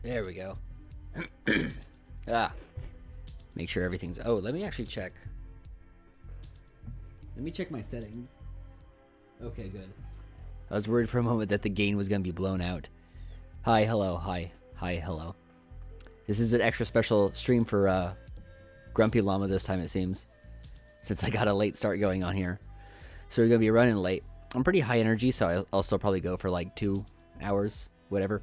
There we go. Ah. Make sure everything's... Oh, let me actually check. Let me check my settings. Okay, good. I was worried for a moment that the gain was going to be blown out. Hi, hello, hi. Hi, hello. This is an extra special stream for Grumpy Llama this time, it seems. Since I got a late start going on here. So we're going to be running late. I'm pretty high energy, so I'll still probably go for like 2 hours, whatever.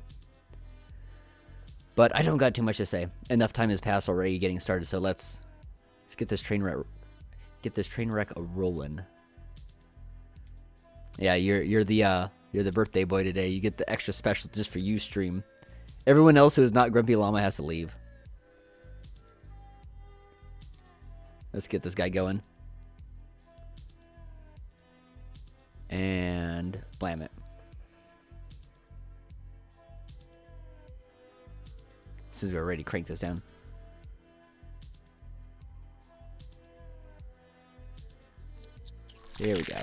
But I don't got too much to say. Enough time has passed already getting started, so let's get this train wreck a rolling. Yeah, you're the birthday boy today. You get the extra special just for you stream. Everyone else who is not Grumpy Llama has to leave. Let's get this guy going. And blam it. As soon as we're ready to crank this down. There we go.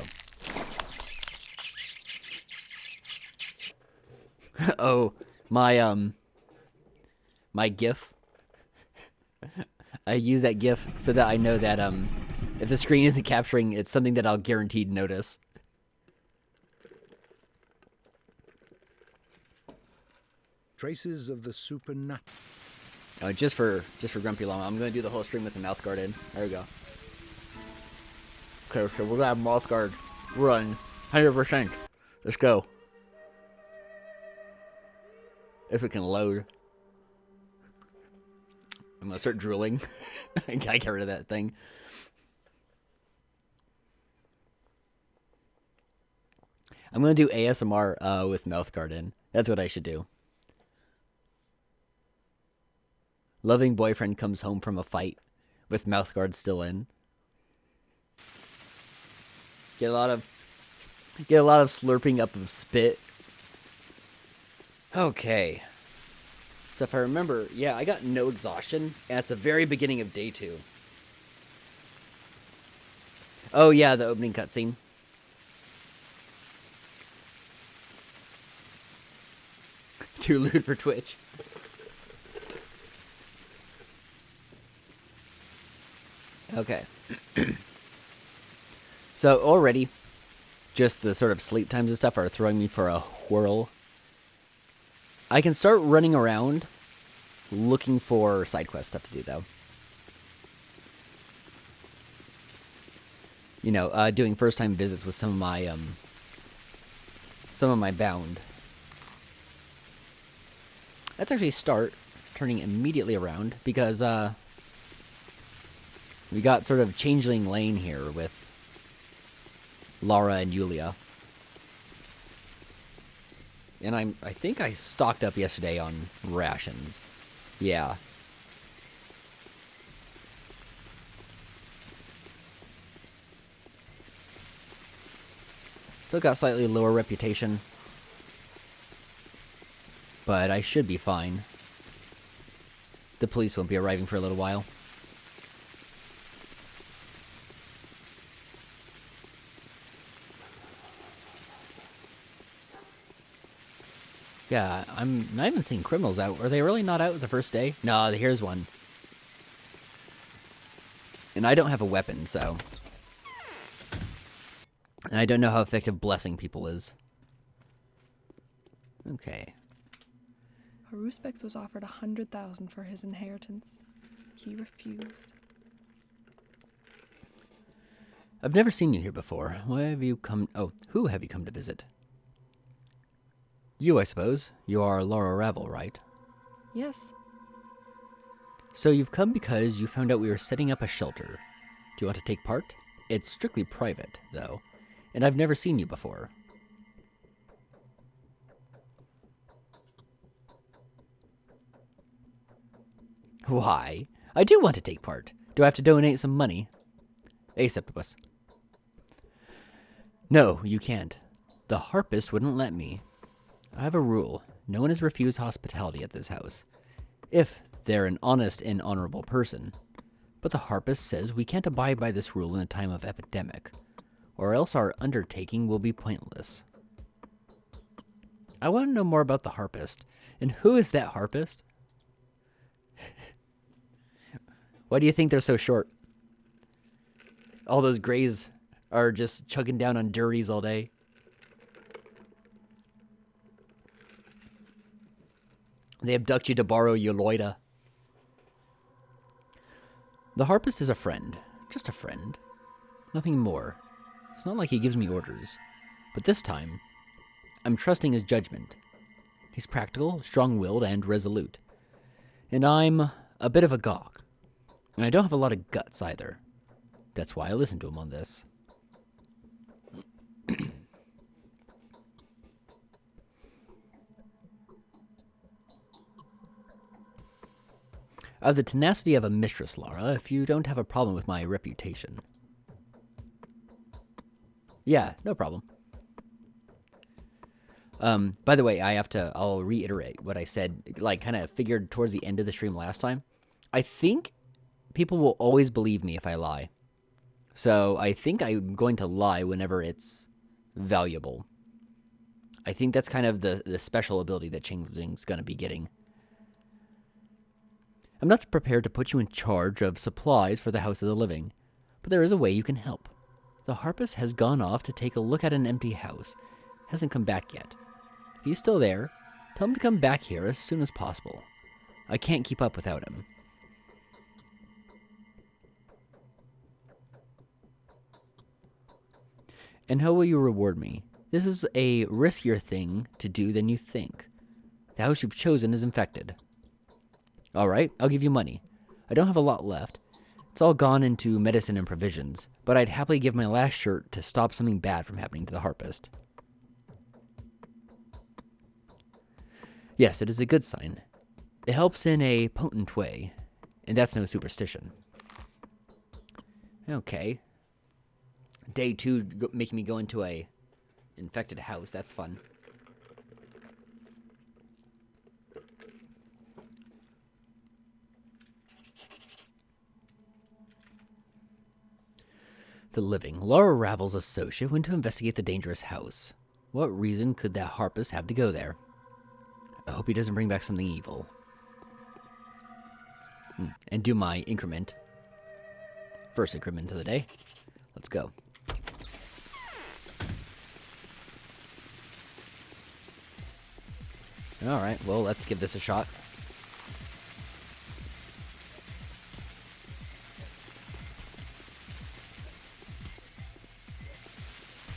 Oh, my GIF. I use that GIF so that I know that if the screen isn't capturing, it's something that I'll guaranteed notice. Traces of the supernatural. Oh, just for Grumpy Llama, I'm gonna do the whole stream with the mouth guard in. There we go. Okay, so we're gonna have mouth guard run 100%. Let's go. If it can load. I'm gonna start drooling. I gotta get rid of that thing. I'm gonna do ASMR with mouth guard in. That's what I should do. Loving boyfriend comes home from a fight with mouth guard still in. Get a lot of slurping up of spit. Okay. So if I remember, yeah, I got no exhaustion, and it's the very beginning of day 2. Oh yeah, the opening cutscene. Too lewd for Twitch. Okay. So already, just the sort of sleep times and stuff are throwing me for a whirl. I can start running around looking for side quest stuff to do, though. You know, doing first time visits with some of my bound. Let's actually start turning immediately around because we got sort of Changeling Lane here with Lara and Yulia. And I think I stocked up yesterday on rations. Yeah. Still got slightly lower reputation. But I should be fine. The police won't be arriving for a little while. Yeah, I'm not even seeing criminals out. Are they really not out the first day? No, here's one. And I don't have a weapon, so... And I don't know how effective blessing people is. Okay. Haruspex was offered 100,000 for his inheritance. He refused. I've never seen you here before. Why have you come... Oh, who have you come to visit? You, I suppose. You are Laura Ravel, right? Yes. So you've come because you found out we were setting up a shelter. Do you want to take part? It's strictly private, though. And I've never seen you before. Why? I do want to take part. Do I have to donate some money? Aceptibus. No, you can't. The harpist wouldn't let me. I have a rule. No one is refused hospitality at this house. If they're an honest and honorable person. But the harpist says we can't abide by this rule in a time of epidemic, or else our undertaking will be pointless. I want to know more about the harpist. And who is that harpist? Why do you think they're so short? All those grays are just chugging down on dirties all day. They abduct you to borrow your loida. The harpist is a friend. Just a friend. Nothing more. It's not like he gives me orders. But this time, I'm trusting his judgment. He's practical, strong-willed, and resolute. And I'm a bit of a gawk. And I don't have a lot of guts either. That's why I listen to him on this. I have the tenacity of a mistress, Lara, if you don't have a problem with my reputation. Yeah, no problem. By the way, I'll reiterate what I said, like, kind of figured towards the end of the stream last time. I think people will always believe me if I lie. So I think I'm going to lie whenever it's valuable. I think that's kind of the special ability that Changeling's going to be getting. I'm not prepared to put you in charge of supplies for the House of the Living, but there is a way you can help. The harpist has gone off to take a look at an empty house. Hasn't come back yet. If he's still there, tell him to come back here as soon as possible. I can't keep up without him. And how will you reward me? This is a riskier thing to do than you think. The house you've chosen is infected. Alright, I'll give you money. I don't have a lot left. It's all gone into medicine and provisions, but I'd happily give my last shirt to stop something bad from happening to the harpist. Yes, it is a good sign. It helps in a potent way, and that's no superstition. Okay. Day 2 making me go into a infected house. That's fun. The Living. Laura Ravel's associate went to investigate the dangerous house. What reason could that harpist have to go there? I hope he doesn't bring back something evil. And do my increment. First increment of the day. Let's go. Alright, well, let's give this a shot.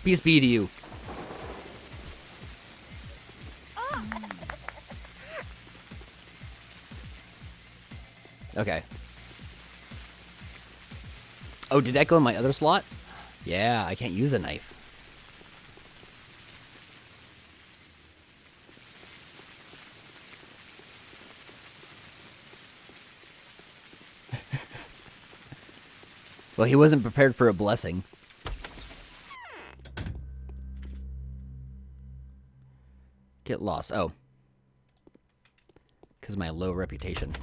Peace be to you. Okay. Oh, did that go in my other slot? Yeah, I can't use the knife. Well, he wasn't prepared for a blessing. Get lost. Oh. Because of my low reputation.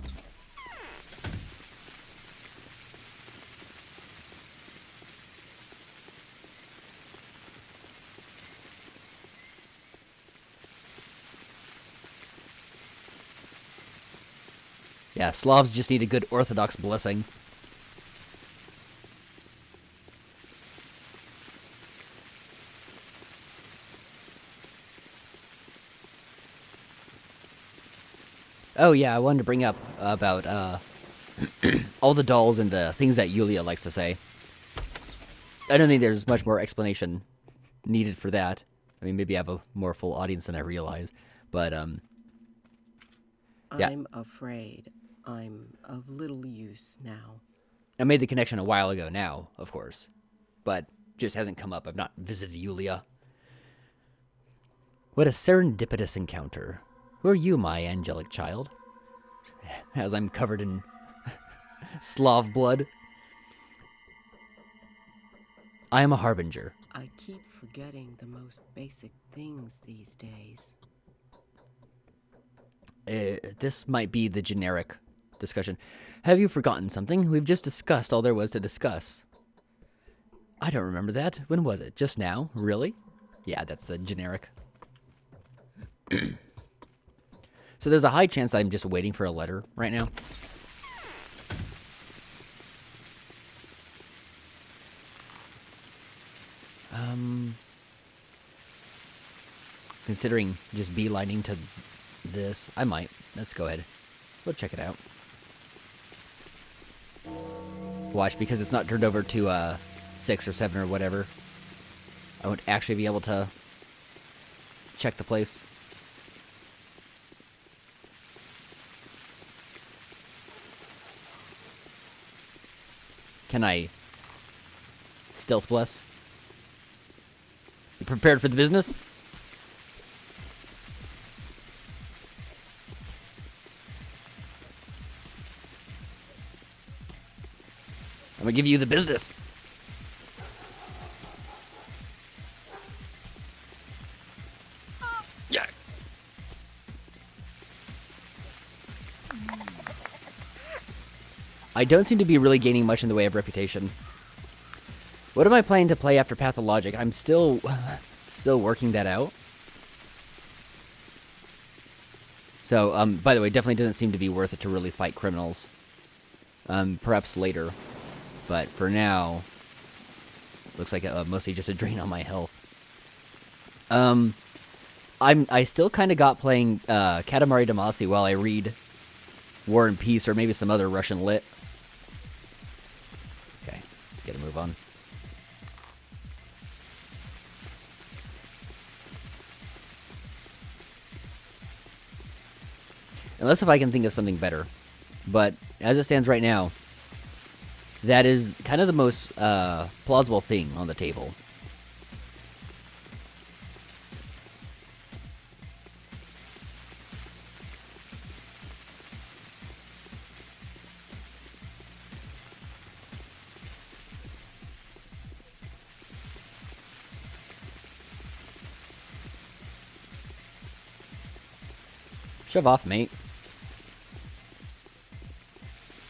Yeah, Slavs just need a good Orthodox blessing. Oh yeah, I wanted to bring up about all the dolls and the things that Yulia likes to say. I don't think there's much more explanation needed for that. I mean, maybe I have a more full audience than I realize, but yeah. I'm afraid I'm of little use now. I made the connection a while ago now, of course, but just hasn't come up. I've not visited Yulia. What a serendipitous encounter. Who are you, my angelic child? As I'm covered in Slav blood. I am a harbinger. I keep forgetting the most basic things these days. This might be the generic discussion. Have you forgotten something? We've just discussed all there was to discuss. I don't remember that. When was it? Just now? Really? Yeah, that's the generic. So there's a high chance that I'm just waiting for a letter right now. Considering just beelining to this, I might. Let's go ahead. We'll check it out. Watch, because it's not turned over to 6 or 7 or whatever, I won't actually be able to check the place. Can I stealth bless? You prepared for the business? I'm gonna give you the business. Yeah. I don't seem to be really gaining much in the way of reputation. What am I planning to play after Pathologic? I'm still working that out. So, by the way, definitely doesn't seem to be worth it to really fight criminals. Perhaps later. But for now, looks like mostly just a drain on my health. I still kind of got playing Katamari Damacy while I read War and Peace or maybe some other Russian lit. Okay, let's get a move on. Unless if I can think of something better. But as it stands right now, that is kind of the most plausible thing on the table. Shove off, mate.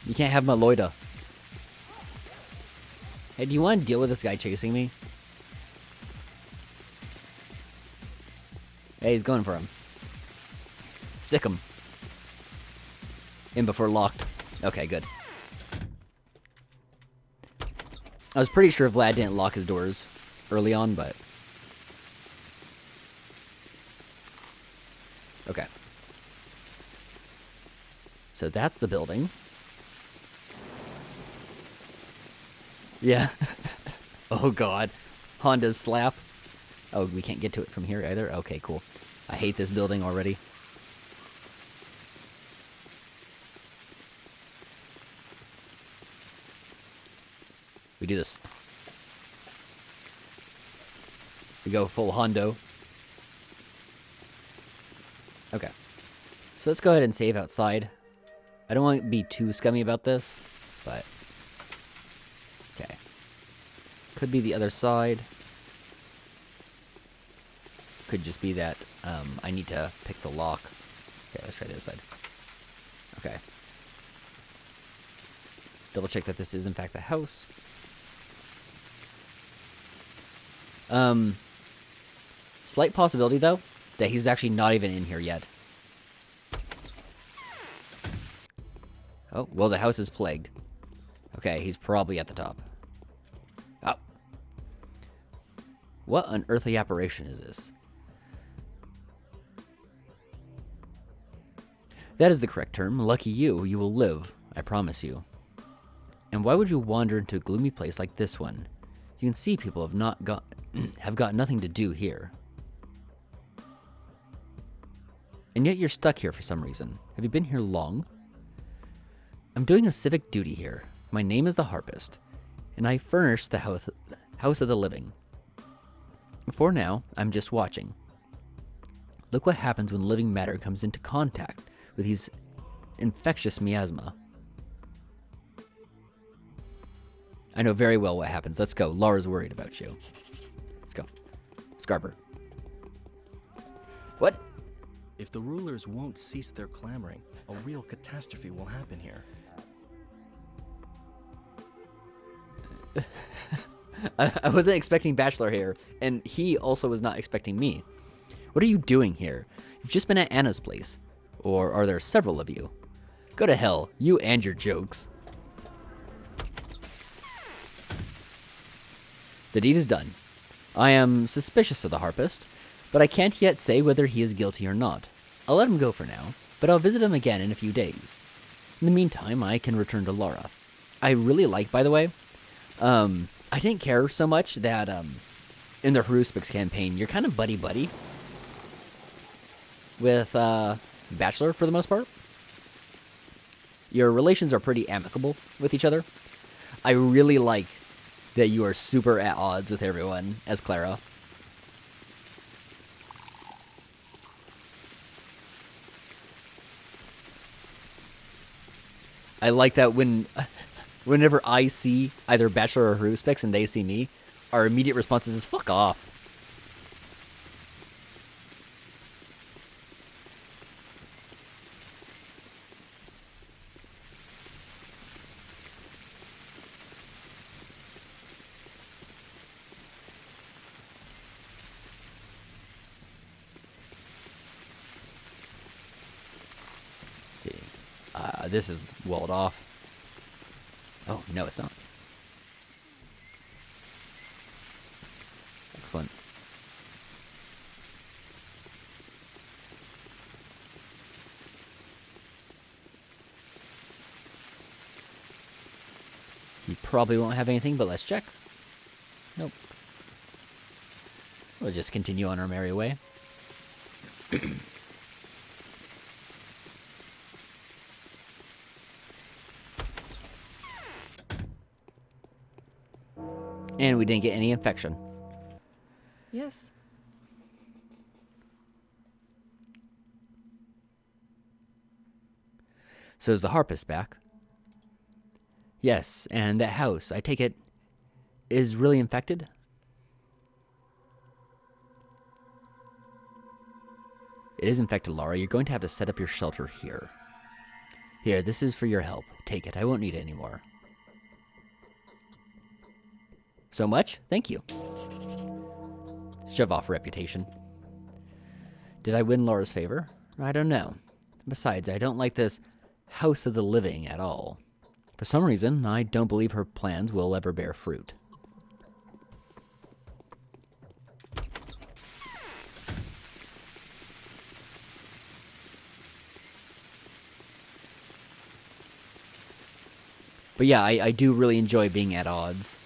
You can't have my loida. Hey, do you want to deal with this guy chasing me? Hey, he's going for him. Sick him. In before locked. Okay, good. I was pretty sure Vlad didn't lock his doors early on, but... Okay. So that's the building. Yeah. Oh god. Honda's slap. Oh, we can't get to it from here either? Okay, cool. I hate this building already. We do this. We go full Hondo. Okay. So let's go ahead and save outside. I don't want to be too scummy about this, but... Okay. Could be the other side. Could just be that I need to pick the lock. Okay, let's try this side. Okay. Double check that this is in fact the house. Slight possibility though that he's actually not even in here yet. Oh, well the house is plagued. Okay, he's probably at the top. Oh. What unearthly apparition is this? That is the correct term. Lucky you. You will live. I promise you. And why would you wander into a gloomy place like this one? You can see people have got nothing to do here. And yet you're stuck here for some reason. Have you been here long? I'm doing a civic duty here. My name is the Harpist, and I furnish the house of the living. For now, I'm just watching. Look what happens when living matter comes into contact with these infectious miasma. I know very well what happens. Let's go. Laura's worried about you. Let's go. Scarper. What? If the rulers won't cease their clamoring, a real catastrophe will happen here. I wasn't expecting Bachelor here, and he also was not expecting me. What are you doing here? You've just been at Anna's place. Or are there several of you? Go to hell, you and your jokes. The deed is done. I am suspicious of the harpist, but I can't yet say whether he is guilty or not. I'll let him go for now, but I'll visit him again in a few days. In the meantime, I can return to Laura. I really like, by the way, I didn't care so much that in the Haruspix campaign, you're kind of buddy-buddy with Bachelor for the most part. Your relations are pretty amicable with each other. I really like that you are super at odds with everyone as Clara. I like that whenever I see either Bachelor or Haruspix and they see me, our immediate response is fuck off. Let's see. This is walled off. Oh, no, it's not. Excellent. You probably won't have anything, but let's check. Nope. We'll just continue on our merry way. And we didn't get any infection. Yes. So is the harpist back? Yes, and that house, I take it, is really infected? It is infected, Laura. You're going to have to set up your shelter here. Here, this is for your help. Take it. I won't need it anymore. So much? Thank you. Shove off reputation. Did I win Laura's favor? I don't know. Besides, I don't like this house of the living at all. For some reason, I don't believe her plans will ever bear fruit. But yeah, I do really enjoy being at odds.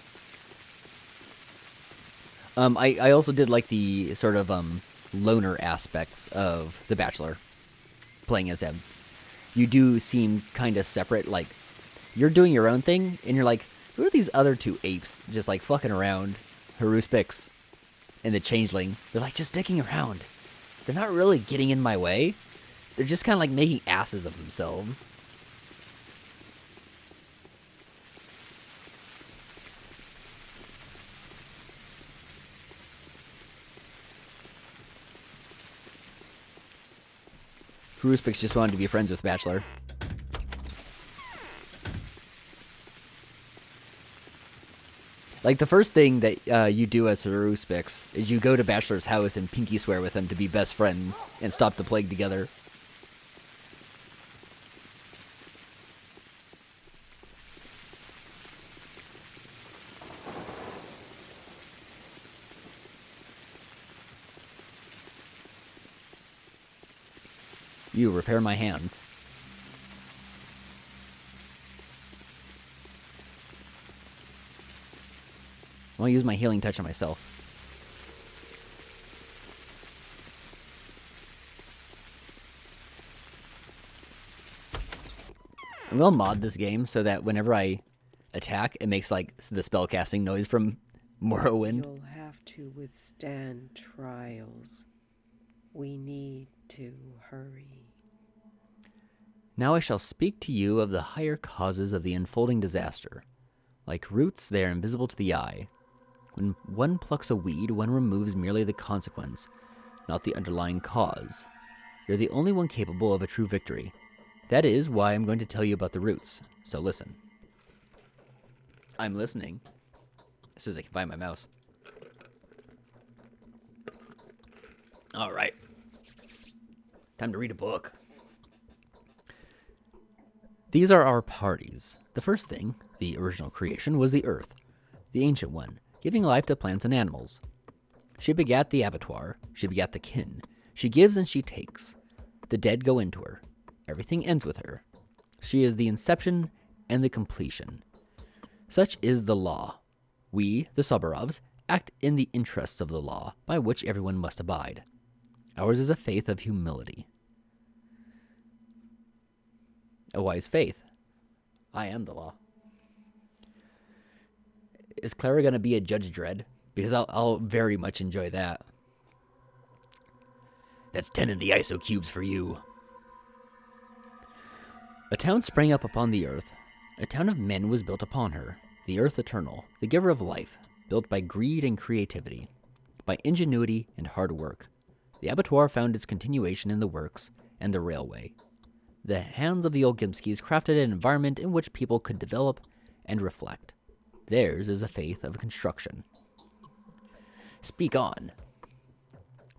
I also did like the sort of loner aspects of The Bachelor, playing as him. You do seem kind of separate, like, you're doing your own thing, and you're like, who are these other two apes just, like, fucking around? Haruspix and the Changeling. They're, like, just dicking around. They're not really getting in my way. They're just kind of, like, making asses of themselves. Haruspix just wanted to be friends with Bachelor. Like, the first thing that you do as Haruspix is you go to Bachelor's house and pinky swear with him to be best friends and stop the plague together. You repair my hands. I'll use my healing touch on myself. I'm gonna mod this game so that whenever I attack, it makes like the spellcasting noise from Morrowind. You'll have to withstand trials. We need to hurry. Now I shall speak to you of the higher causes of the unfolding disaster. Like roots, they are invisible to the eye. When one plucks a weed, one removes merely the consequence, not the underlying cause. You're the only one capable of a true victory. That is why I'm going to tell you about the roots, so listen. I'm listening. As soon as I can find my mouse. Alright. Time to read a book. These are our parties. The first thing, the original creation, was the earth, the ancient one, giving life to plants and animals. She begat the abattoir. She begat the kin. She gives and she takes. The dead go into her. Everything ends with her. She is the inception and the completion. Such is the law. We, the Soborovs, act in the interests of the law, by which everyone must abide. Ours is a faith of humility. A wise faith. I am the law. Is Clara going to be a Judge Dredd? Because I'll very much enjoy that. That's 10 in the ISO cubes for you. A town sprang up upon the earth. A town of men was built upon her. The earth eternal, the giver of life, built by greed and creativity, by ingenuity and hard work. The abattoir found its continuation in the works and the railway. The hands of the old Gimskis crafted an environment in which people could develop and reflect. Theirs is a faith of construction. Speak on.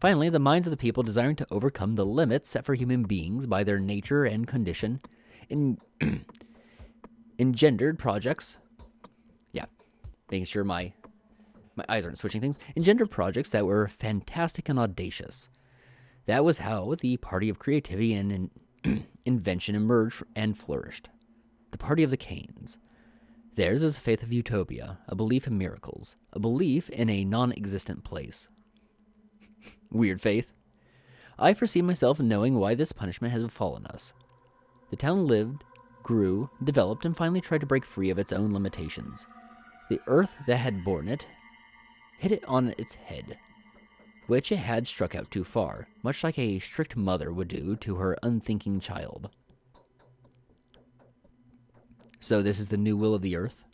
Finally, the minds of the people desiring to overcome the limits set for human beings by their nature and condition engendered projects. Yeah, making sure my eyes aren't switching things. Engendered projects that were fantastic and audacious. That was how the party of creativity and invention emerged and flourished. The party of the Canes. Theirs is a faith of utopia, a belief in miracles, a belief in a non-existent place. Weird faith. I foresee myself knowing why this punishment has befallen us. The town lived, grew, developed, and finally tried to break free of its own limitations. The earth that had borne it hit it on its head, which it had struck out too far, much like a strict mother would do to her unthinking child. So this is the new will of the earth?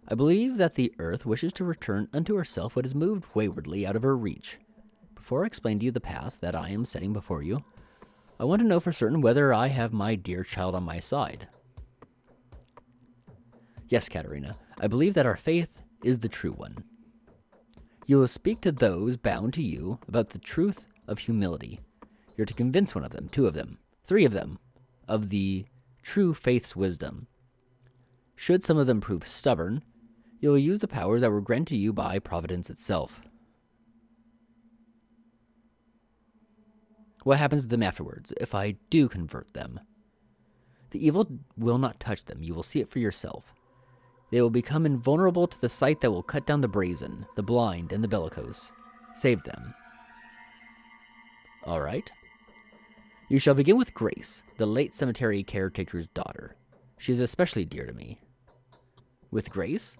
I believe that the earth wishes to return unto herself what has moved waywardly out of her reach. Before I explain to you the path that I am setting before you, I want to know for certain whether I have my dear child on my side. Yes, Katerina, I believe that our faith is the true one. You will speak to those bound to you about the truth of humility. You're to convince one of them, 2 of them, 3 of them, of the true faith's wisdom. Should some of them prove stubborn, you will use the powers that were granted to you by Providence itself. What happens to them afterwards, if I do convert them? The evil will not touch them. You will see it for yourself. They will become invulnerable to the sight that will cut down the brazen, the blind, and the bellicose. Save them. All right. You shall begin with Grace, the late cemetery caretaker's daughter. She is especially dear to me. With Grace?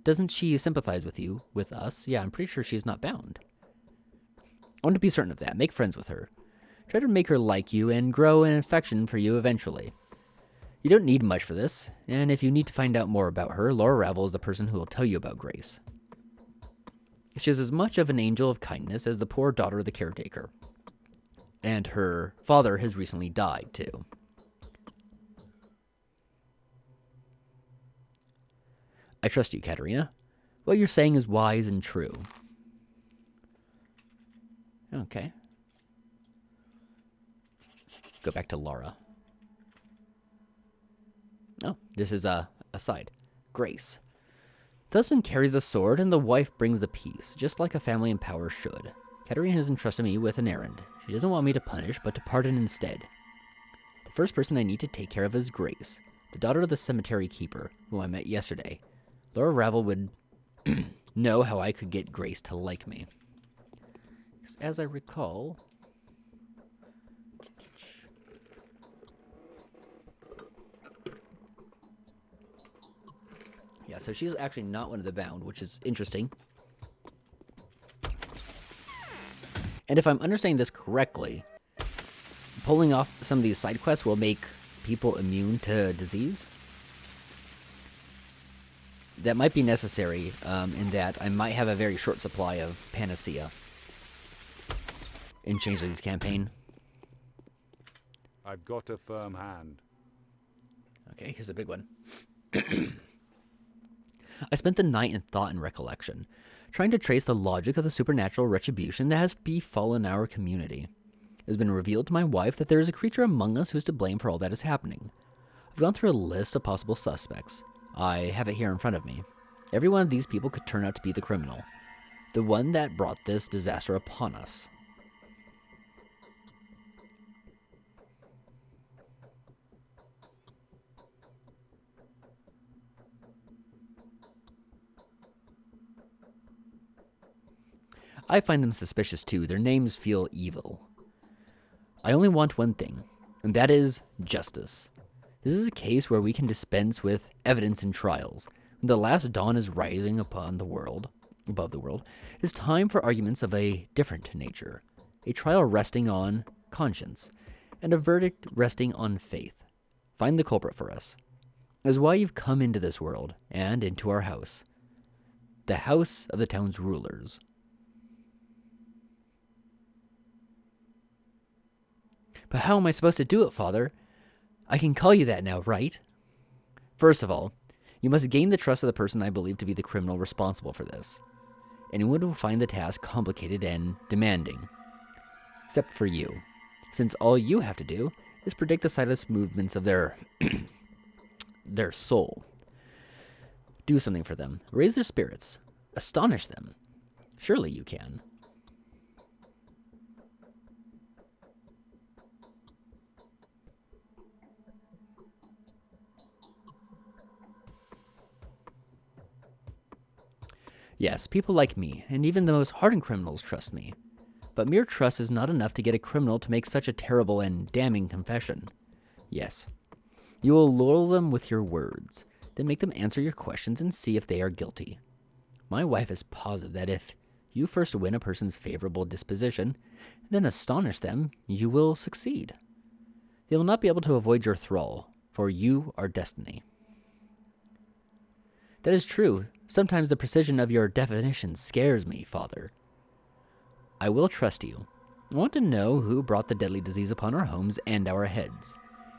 Doesn't she sympathize with you, with us? Yeah, I'm pretty sure she's not bound. I want to be certain of that. Make friends with her. Try to make her like you and grow an affection for you eventually. You don't need much for this, and if you need to find out more about her, Laura Ravel is the person who will tell you about Grace. She is as much of an angel of kindness as the poor daughter of the caretaker. And her father has recently died, too. I trust you, Katerina. What you're saying is wise and true. Okay. Go back to Laura. Oh, this is a side. Grace. The husband carries the sword and the wife brings the peace, just like a family in power should. Katerina has entrusted me with an errand. She doesn't want me to punish, but to pardon instead. The first person I need to take care of is Grace, the daughter of the cemetery keeper, who I met yesterday. Laura Ravel would know how I could get Grace to like me. As I recall... Yeah, so she's actually not one of the bound, which is interesting. And if I'm understanding this correctly, pulling off some of these side quests will make people immune to disease. That might be necessary, in that I might have a very short supply of panacea in Changeling's campaign. I've got a firm hand. Okay, here's a big one. I spent the night in thought and recollection, trying to trace the logic of the supernatural retribution that has befallen our community. It has been revealed to my wife that there is a creature among us who is to blame for all that is happening. I've gone through a list of possible suspects. I have it here in front of me. Every one of these people could turn out to be the criminal. the one that brought this disaster upon us. I find them suspicious too. Their names feel evil. I only want one thing, and that is justice. This is a case where we can dispense with evidence in trials. When the last dawn is rising above the world, it is time for arguments of a different nature. A trial resting on conscience, and a verdict resting on faith. Find the culprit for us. It is why you've come into this world, and into our house. The house of the town's rulers. But how am I supposed to do it, Father? I can call you that now, right? First of all, you must gain the trust of the person I believe to be the criminal responsible for this. Anyone will find the task complicated and demanding. Except for you, since all you have to do is predict the sightless movements of their soul. Do something for them. Raise their spirits. Astonish them. Surely you can. Yes, people like me, and even the most hardened criminals trust me. But mere trust is not enough to get a criminal to make such a terrible and damning confession. Yes, you will lure them with your words, then make them answer your questions and see if they are guilty. My wife is positive that if you first win a person's favorable disposition, then astonish them, you will succeed. They will not be able to avoid your thrall, for you are destiny. That is true. Sometimes the precision of your definition scares me, Father. I will trust you. I want to know who brought the deadly disease upon our homes and our heads.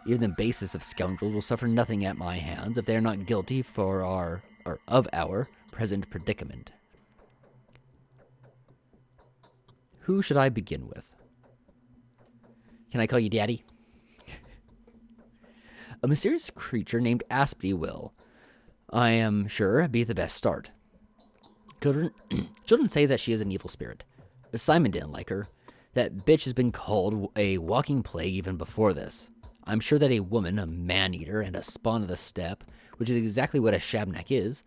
Even the basest of scoundrels will suffer nothing at my hands if they are not guilty of our present predicament. Who should I begin with? Can I call you Daddy? A mysterious creature named Aspty will, I am sure, be the best start. Children say that she is an evil spirit. Simon didn't like her. That bitch has been called a walking plague even before this. I'm sure that a woman, a man-eater, and a spawn of the steppe, which is exactly what a shabnak is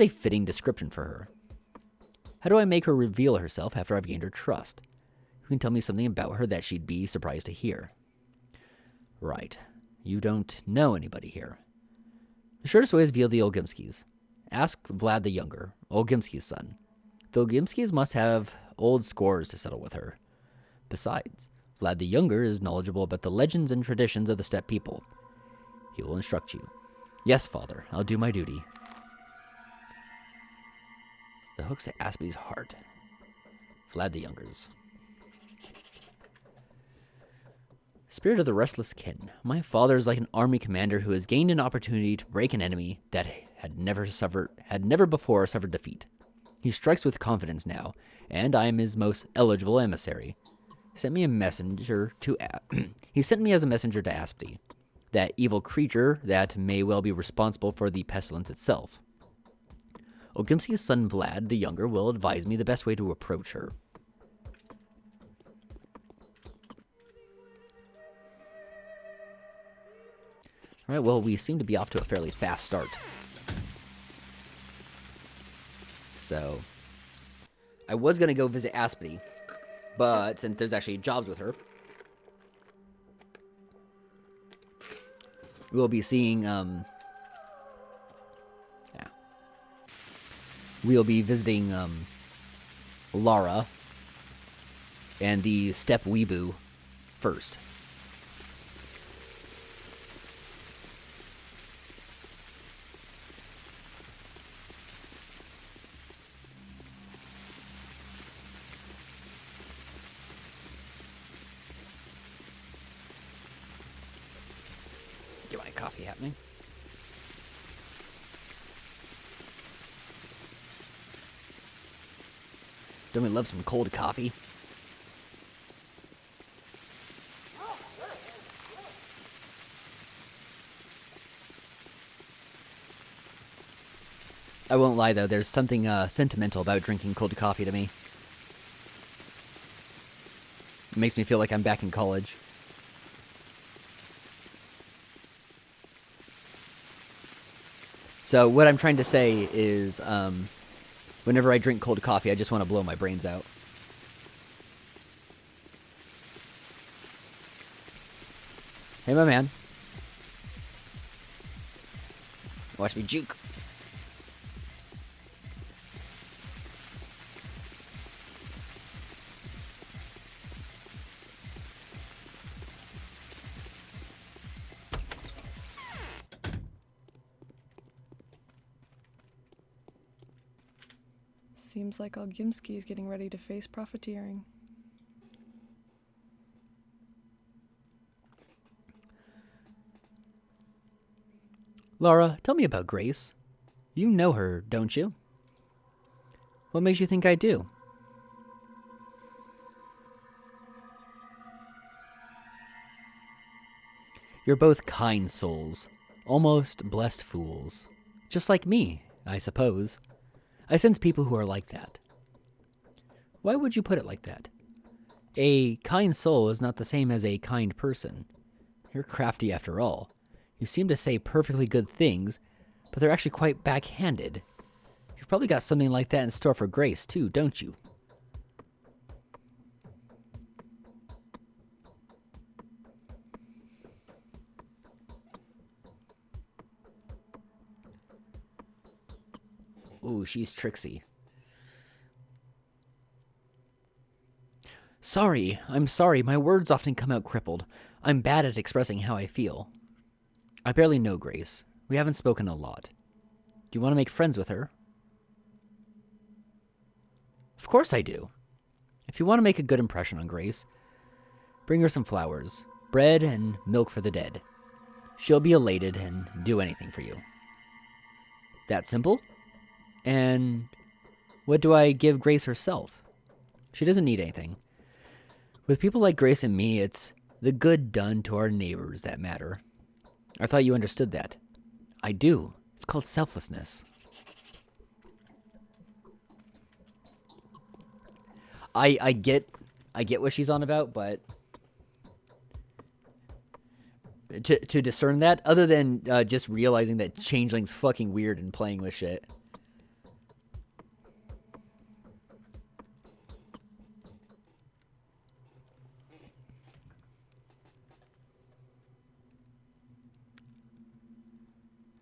a fitting description for her. How do I make her reveal herself after I've gained her trust? Who can tell me something about her that she'd be surprised to hear? Right. You don't know anybody here. The shortest way is via the Olgimskis. Ask Vlad the Younger, Olgimski's son. The Olgimskis must have old scores to settle with her. Besides, Vlad the Younger is knowledgeable about the legends and traditions of the steppe people. He will instruct you. Yes, Father, I'll do my duty. The hook's at Aspy's heart. Vlad the Younger's. Spirit of the restless kin. My father is like an army commander who has gained an opportunity to break an enemy that had never before suffered defeat. He strikes with confidence now, and I am his most eligible emissary. He sent me as a messenger to Aspty, that evil creature that may well be responsible for the pestilence itself. Olgimski's son Vlad the Younger will advise me the best way to approach her. Alright, well, we seem to be off to a fairly fast start. So, I was going to go visit Aspty, but since there's actually jobs with her, we'll be seeing, we'll be visiting, Lara and the Steppe Weebu first. Get my coffee happening. Don't we love some cold coffee? I won't lie, though. There's something sentimental about drinking cold coffee to me. It makes me feel like I'm back in college. So what I'm trying to say is, whenever I drink cold coffee, I just want to blow my brains out. Hey, my man. Watch me juke. Seems like Algimsky is getting ready to face profiteering. Laura, tell me about Grace. You know her, don't you? What makes you think I do? You're both kind souls, almost blessed fools. Just like me, I suppose. I sense people who are like that. Why would you put it like that? A kind soul is not the same as a kind person. You're crafty after all. You seem to say perfectly good things, but they're actually quite backhanded. You've probably got something like that in store for Grace, too, don't you? Ooh, she's tricksy. Sorry, I'm sorry. My words often come out crippled. I'm bad at expressing how I feel. I barely know Grace. We haven't spoken a lot. Do you want to make friends with her? Of course I do. If you want to make a good impression on Grace, bring her some flowers, bread, and milk for the dead. She'll be elated and do anything for you. That simple? And what do I give Grace herself? She doesn't need anything. With people like Grace and me, it's the good done to our neighbors that matter. I thought you understood that. I do. It's called selflessness. I get what she's on about, but to discern that, other than just realizing that Changeling's fucking weird and playing with shit.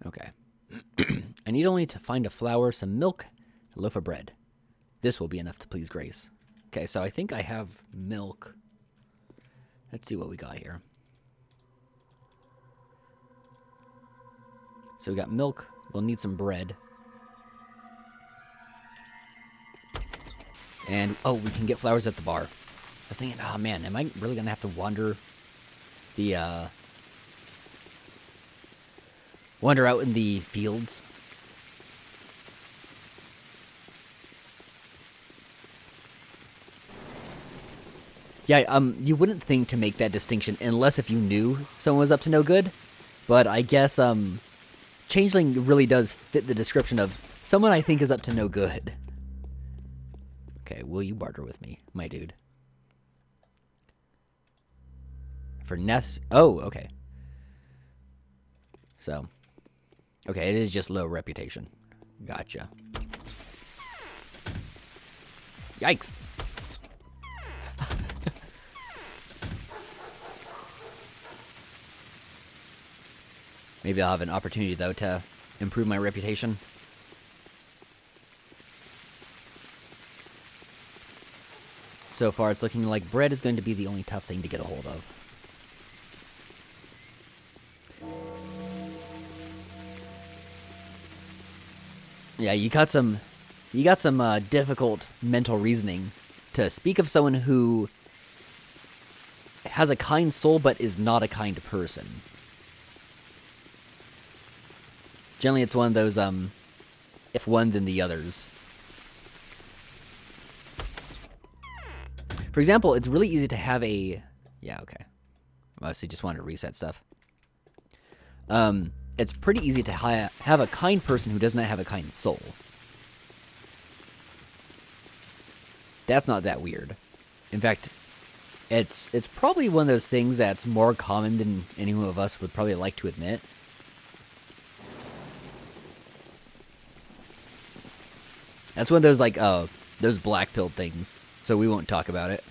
Okay. I need only to find a flower, some milk, a loaf of bread. This will be enough to please Grace. Okay, so I think I have milk. Let's see what we got here. So we got milk. We'll need some bread. And, oh, we can get flowers at the bar. I was thinking, oh man, am I really going to have to wander out in the fields? Yeah, you wouldn't think to make that distinction unless if you knew someone was up to no good. But I guess, Changeling really does fit the description of someone I think is up to no good. Okay, will you barter with me, my dude? For Ness... Oh, okay. So... Okay, it is just low reputation. Gotcha. Yikes! Maybe I'll have an opportunity, though, to improve my reputation. So far, it's looking like bread is going to be the only tough thing to get a hold of. Yeah, you got some difficult mental reasoning to speak of someone who has a kind soul but is not a kind person. Generally, it's one of those, if one, then the others. For example, it's really easy to have a... Yeah, okay. Mostly just wanted to reset stuff. it's pretty easy to have a kind person who does not have a kind soul. That's not that weird. In fact, it's probably one of those things that's more common than any of us would probably like to admit. That's one of those, like, those black pill things, so we won't talk about it.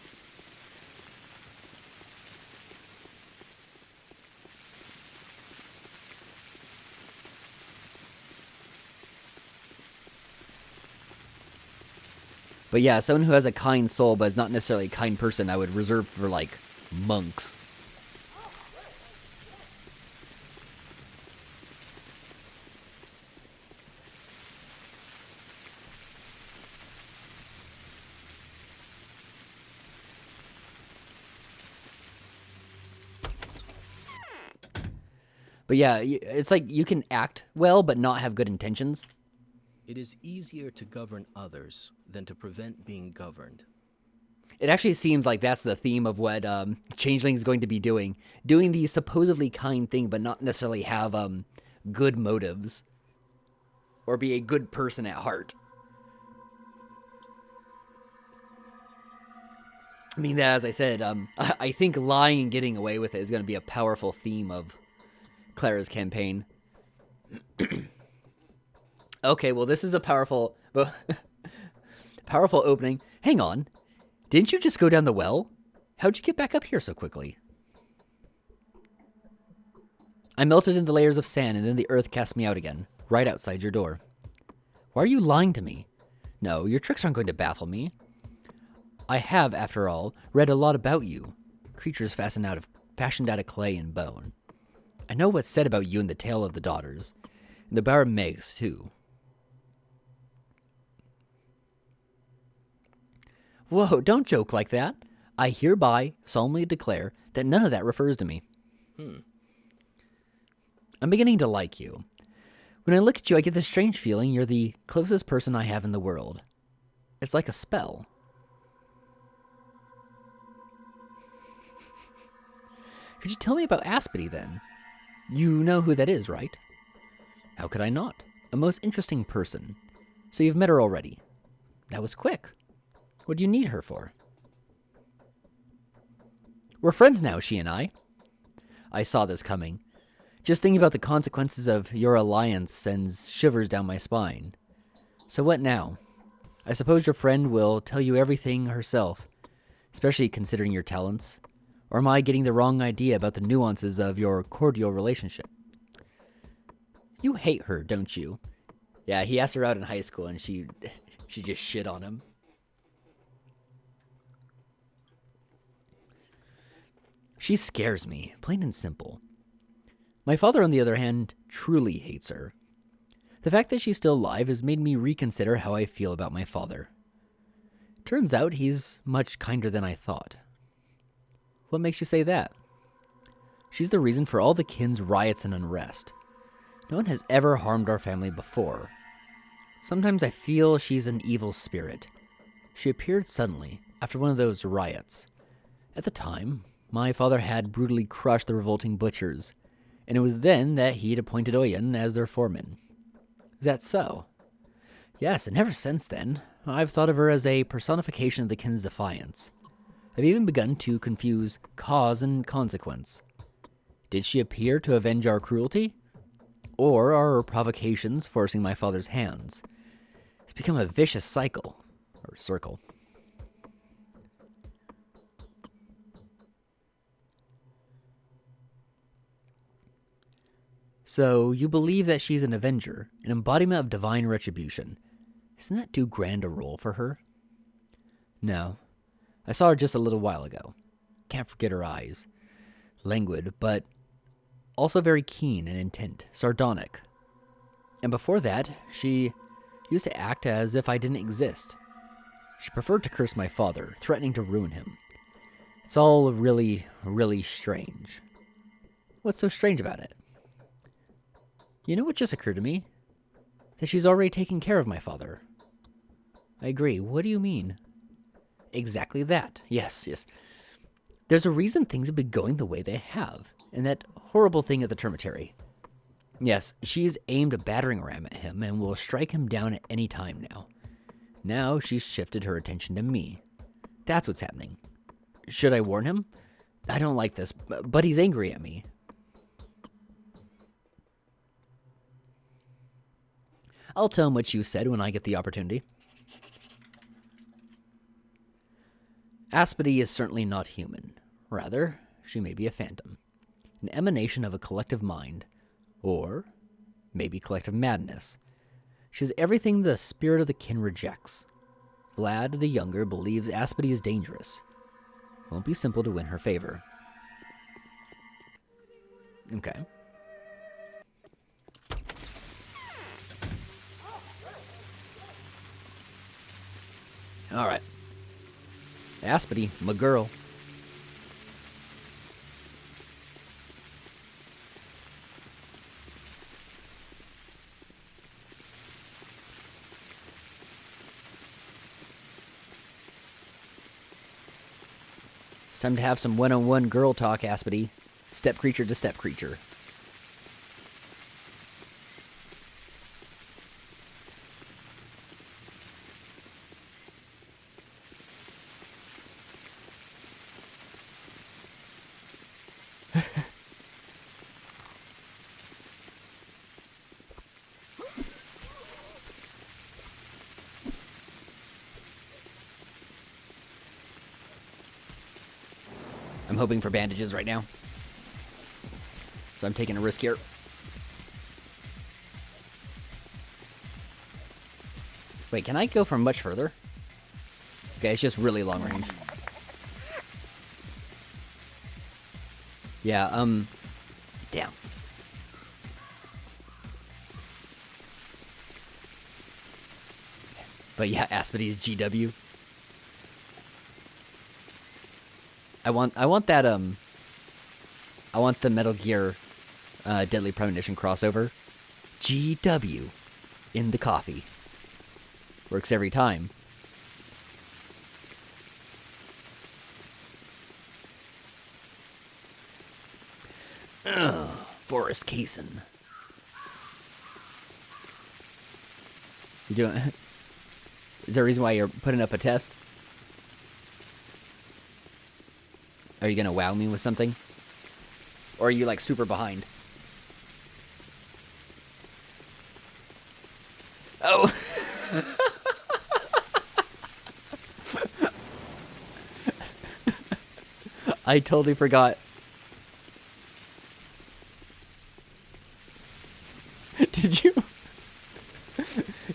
But yeah, someone who has a kind soul but is not necessarily a kind person, I would reserve for, like, monks. But yeah, it's like you can act well but not have good intentions. It is easier to govern others than to prevent being governed. It actually seems like that's the theme of what Changeling is going to be doing. Doing the supposedly kind thing, but not necessarily have good motives. Or be a good person at heart. I mean, as I said, I think lying and getting away with it is going to be a powerful theme of Clara's campaign. Okay, well, this is a powerful opening. Hang on. Didn't you just go down the well? How'd you get back up here so quickly? I melted into layers of sand, and then the earth cast me out again, right outside your door. Why are you lying to me? No, your tricks aren't going to baffle me. I have, after all, read a lot about you. Creatures fashioned out of clay and bone. I know what's said about you in the Tale of the Daughters. And the Bar Megs, too. Whoa, don't joke like that. I hereby solemnly declare that none of that refers to me. I'm beginning to like you. When I look at you, I get this strange feeling you're the closest person I have in the world. It's like a spell. Could you tell me about Aspity, then? You know who that is, right? How could I not? A most interesting person. So you've met her already. That was quick. What do you need her for? We're friends now, she and I. I saw this coming. Just thinking about the consequences of your alliance sends shivers down my spine. So what now? I suppose your friend will tell you everything herself, especially considering your talents. Or am I getting the wrong idea about the nuances of your cordial relationship? You hate her, don't you? Yeah, he asked her out in high school and she just shit on him. She scares me, plain and simple. My father, on the other hand, truly hates her. The fact that she's still alive has made me reconsider how I feel about my father. Turns out he's much kinder than I thought. What makes you say that? She's the reason for all the kin's riots and unrest. No one has ever harmed our family before. Sometimes I feel she's an evil spirit. She appeared suddenly, after one of those riots. At the time, my father had brutally crushed the revolting butchers, and it was then that he'd appointed Oyen as their foreman. Is that so? Yes, and ever since then, I've thought of her as a personification of the kin's defiance. I've even begun to confuse cause and consequence. Did she appear to avenge our cruelty? Or are her provocations forcing my father's hands? It's become a vicious cycle, or circle. So, you believe that she's an avenger, an embodiment of divine retribution. Isn't that too grand a role for her? No. I saw her just a little while ago. Can't forget her eyes. Languid, but also very keen and intent, sardonic. And before that, she used to act as if I didn't exist. She preferred to curse my father, threatening to ruin him. It's all really, really strange. What's so strange about it? You know what just occurred to me? That she's already taken care of my father. I agree. What do you mean? Exactly that. Yes. There's a reason things have been going the way they have, and that horrible thing at the termitary. Yes, she's aimed a battering ram at him and will strike him down at any time now. Now she's shifted her attention to me. That's what's happening. Should I warn him? I don't like this, but he's angry at me. I'll tell him what you said when I get the opportunity. Aspity is certainly not human. Rather, she may be a phantom. An emanation of a collective mind. Or maybe collective madness. She's everything the spirit of the kin rejects. Vlad the Younger believes Aspity is dangerous. Won't be simple to win her favor. Okay. Alright. Aspity, my girl. It's time to have some one-on-one girl talk, Aspity. Step creature to step creature. I'm hoping for bandages right now. So I'm taking a risk here. Wait, can I go from much further? Okay, it's just really long range. Yeah, damn. But yeah, Aspity's GW. I want that I want the Metal Gear Deadly Premonition crossover. GW in the coffee. Works every time. Ugh, Forest Cason. You doing? Is there a reason why you're putting up a test? Are you gonna wow me with something? Or are you like super behind? Oh! I totally forgot.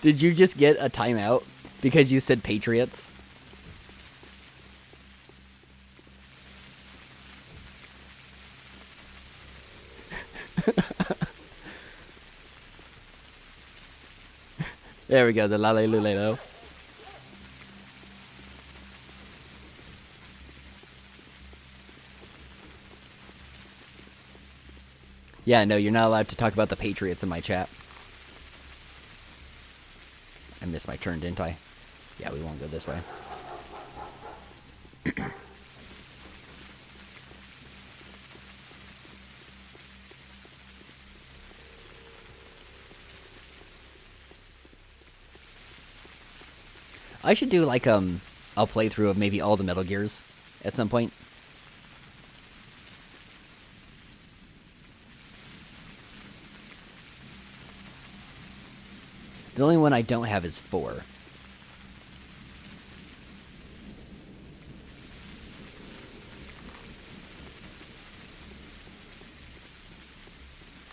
Did you just get a timeout because you said Patriots? There we go, the Lale Lulelo. Yeah, no, you're not allowed to talk about the Patriots in my chat. I missed my turn, didn't I? Yeah, we won't go this way. I should do like a playthrough of maybe all the Metal Gears at some point. The only one I don't have is 4.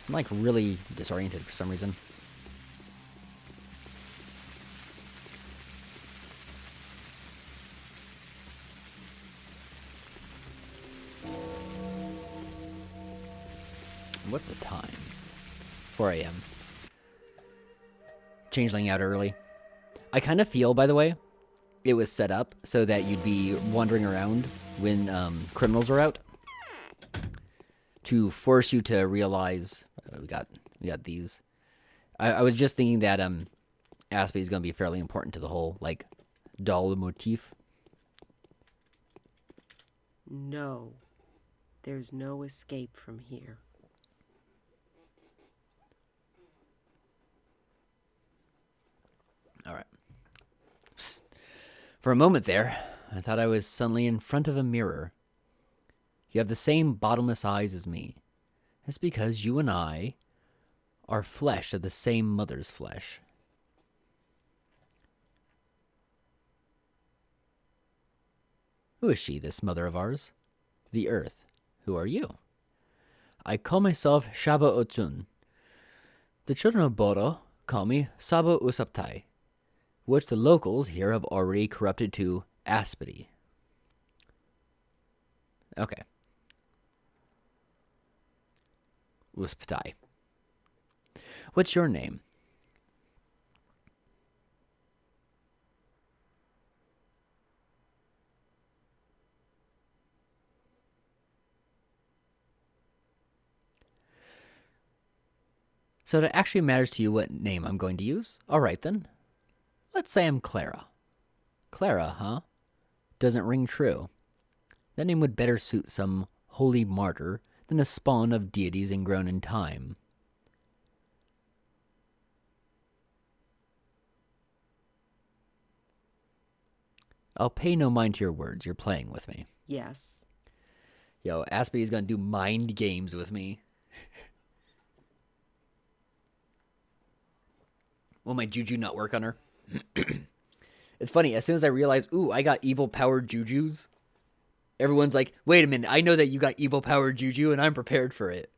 I'm like really disoriented for some reason. What's the time? 4 a.m. Changeling out early. I kind of feel, by the way, it was set up so that you'd be wandering around when criminals are out to force you to realize we got these. I was just thinking that Aspie is going to be fairly important to the whole like doll motif. No, there's no escape from here. For a moment there, I thought I was suddenly in front of a mirror. You have the same bottomless eyes as me. That's because you and I are flesh of the same mother's flesh. Who is she, this mother of ours? The earth. Who are you? I call myself Shaba Otsun. The children of Boro call me Sabo Usaptai, which the locals here have already corrupted to Aspity. Okay. Usptai. What's your name? So it actually matters to you what name I'm going to use? Alright then. Let's say I'm Clara. Clara, huh? Doesn't ring true. That name would better suit some holy martyr than a spawn of deities ingrown in time. I'll pay no mind to your words. You're playing with me. Yes. Yo, Aspity's gonna do mind games with me. Will my juju not work on her? It's funny, as soon as I realize, ooh, I got evil-powered jujus, everyone's like, wait a minute, I know that you got evil-powered juju, and I'm prepared for it.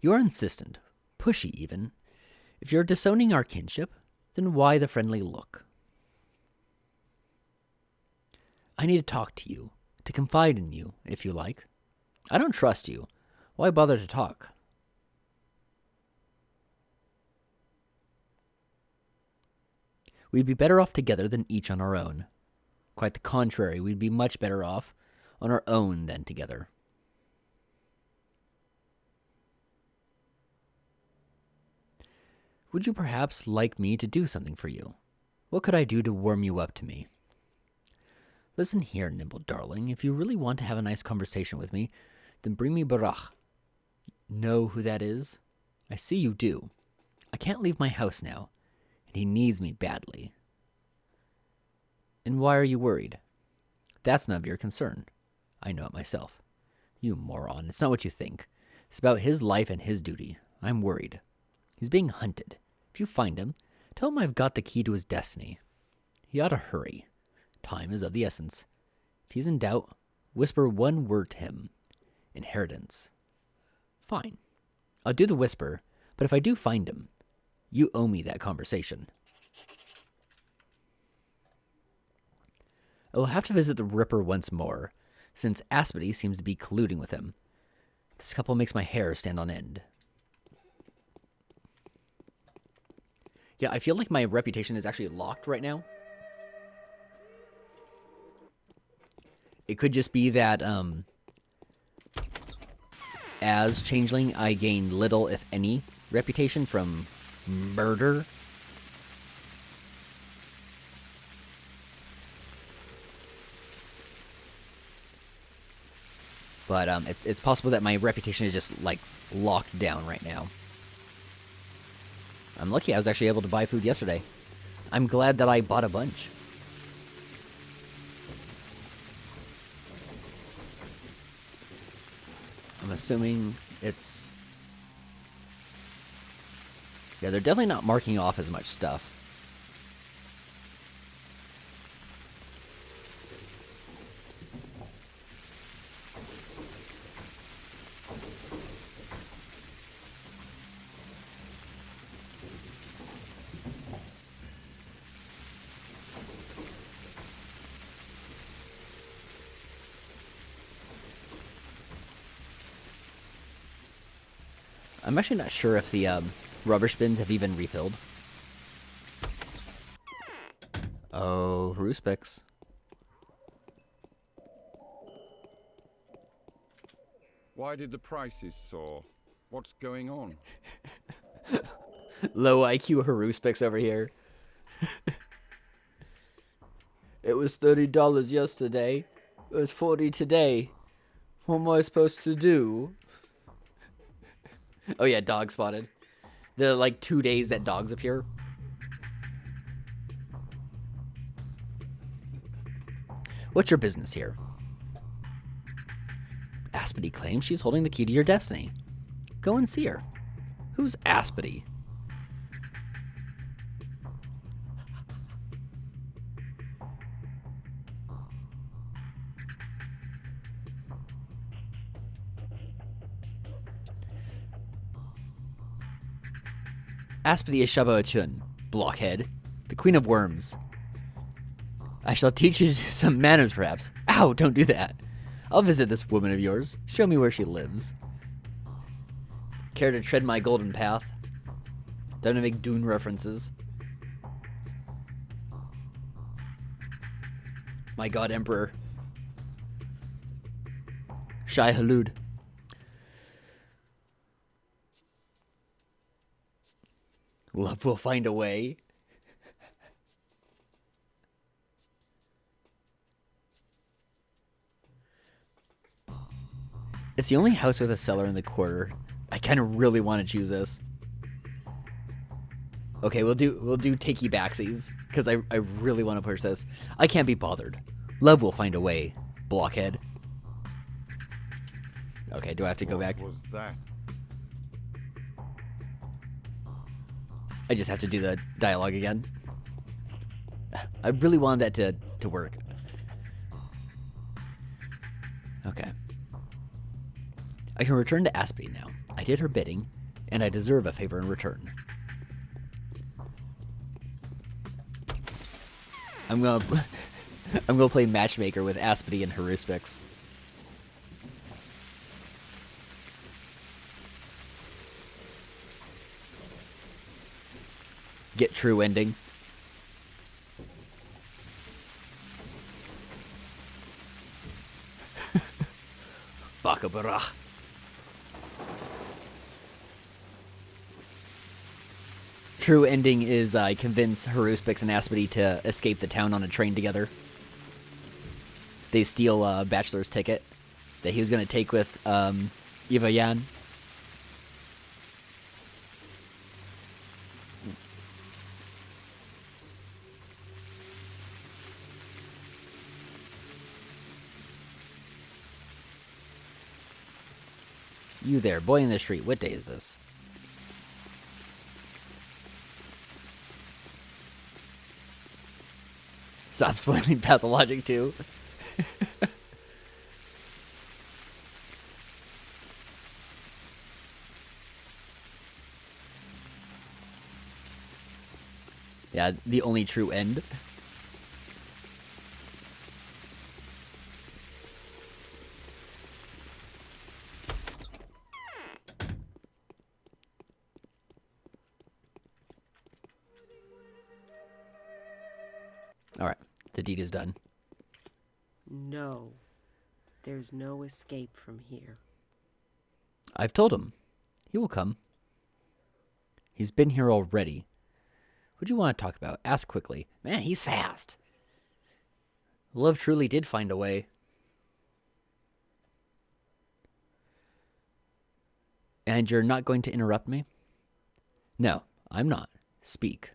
You're insistent, pushy even. If you're disowning our kinship, then why the friendly look? I need to talk to you, to confide in you, if you like. I don't trust you. Why bother to talk? We'd be better off together than each on our own. Quite the contrary, we'd be much better off on our own than together. Would you perhaps like me to do something for you? What could I do to warm you up to me? Listen here, Nimble darling. If you really want to have a nice conversation with me, then bring me Barach. Know who that is? I see you do. I can't leave my house now, and he needs me badly. And why are you worried? That's none of your concern. I know it myself. You moron, it's not what you think. It's about his life and his duty. I'm worried. He's being hunted. If you find him, tell him I've got the key to his destiny. He ought to hurry. Time is of the essence. If he's in doubt, whisper one word to him. Inheritance. Fine. I'll do the whisper, but if I do find him, you owe me that conversation. I will have to visit the Ripper once more, since Aspity seems to be colluding with him. This couple makes my hair stand on end. Yeah, I feel like my reputation is actually locked right now. It could just be that, as Changeling, I gain little, if any, reputation from murder. But it's possible that my reputation is just, like, locked down right now. I'm lucky I was actually able to buy food yesterday. I'm glad that I bought a bunch. I'm assuming it's... Yeah, they're definitely not marking off as much stuff. I'm actually not sure if the rubbish bins have even refilled. Oh, Ruspix. Why did the prices soar? What's going on? Low IQ Haruspix over here. It was $30 yesterday. It was $40 today. What am I supposed to do? Oh yeah, dog spotted. The, like, 2 days that dogs appear. What's your business here? Aspity claims she's holding the key to your destiny. Go and see her. Who's Aspity? Aspity is Shabo Chun, blockhead, the queen of worms. I shall teach you some manners, perhaps. Ow, don't do that. I'll visit this woman of yours. Show me where she lives. Care to tread my golden path? Don't to make Dune references. My god, Emperor. Shai Halud. Love will find a way. It's the only house with a cellar in the quarter. I kind of really want to choose this. Okay, we'll do takey backsies because I really want to push this. I can't be bothered. Love will find a way. Blockhead. Okay, do I have to go back? What was that? I just have to do the dialogue again. I really wanted that to work. Okay. I can return to Aspity now. I did her bidding, and I deserve a favor in return. I'm gonna play matchmaker with Aspity and Haruspix. Get true ending. Bakabarach. True ending is I convince Haruspix and Aspity to escape the town on a train together. They steal a bachelor's ticket that he was going to take with Eva Yan. You there, boy in the street, what day is this? Stop spoiling Pathologic too. Yeah, the only true end. All right, the deed is done. No, there's no escape from here. I've told him. He will come. He's been here already. What do you want to talk about? Ask quickly. Man, he's fast. Love truly did find a way. And you're not going to interrupt me? No, I'm not. Speak.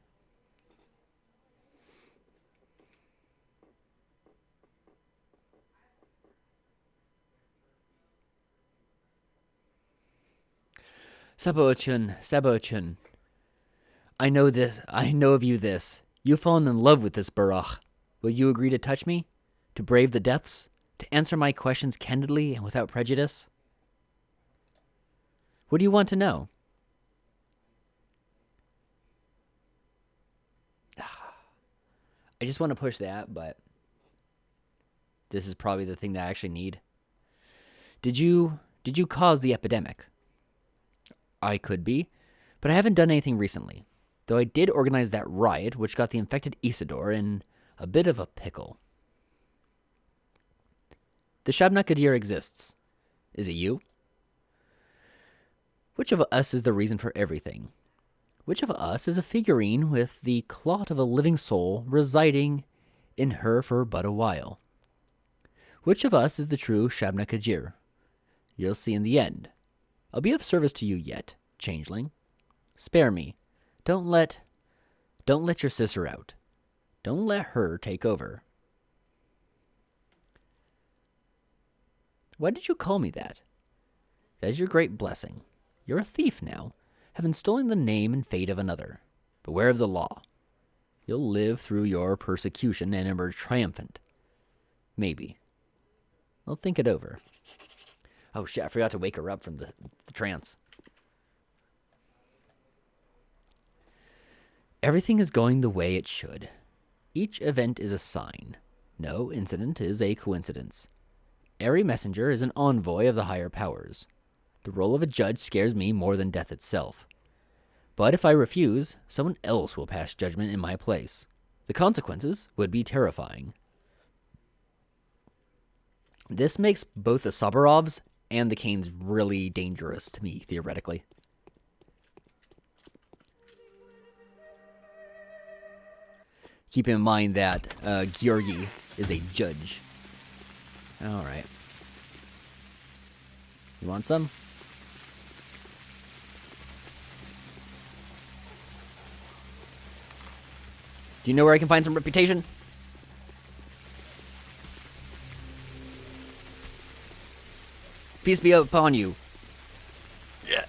Sabo-chun. I know this. I know of you this. You've fallen in love with this Barach. Will you agree to touch me? To brave the depths? To answer my questions candidly and without prejudice? What do you want to know? I just want to push that, but this is probably the thing that I actually need. Did you cause the epidemic? I could be, but I haven't done anything recently. Though I did organize that riot, which got the infected Isidore in a bit of a pickle. The Shabnakadir exists. Is it you? Which of us is the reason for everything? Which of us is a figurine with the clot of a living soul residing in her for but a while? Which of us is the true Shabnakadir? You'll see in the end. I'll be of service to you yet, Changeling. Spare me. Don't let your sister out. Don't let her take over. Why did you call me that? That is your great blessing. You're a thief now, having stolen the name and fate of another. Beware of the law. You'll live through your persecution and emerge triumphant. Maybe. I'll think it over. Oh shit, I forgot to wake her up from the trance. Everything is going the way it should. Each event is a sign. No incident is a coincidence. Every messenger is an envoy of the higher powers. The role of a judge scares me more than death itself. But if I refuse, someone else will pass judgment in my place. The consequences would be terrifying. This makes both the Soborovs and the Kanes really dangerous to me, theoretically. Keep in mind that Georgi is a judge. Alright. You want some? Do you know where I can find some reputation? Peace be upon you. Yeah.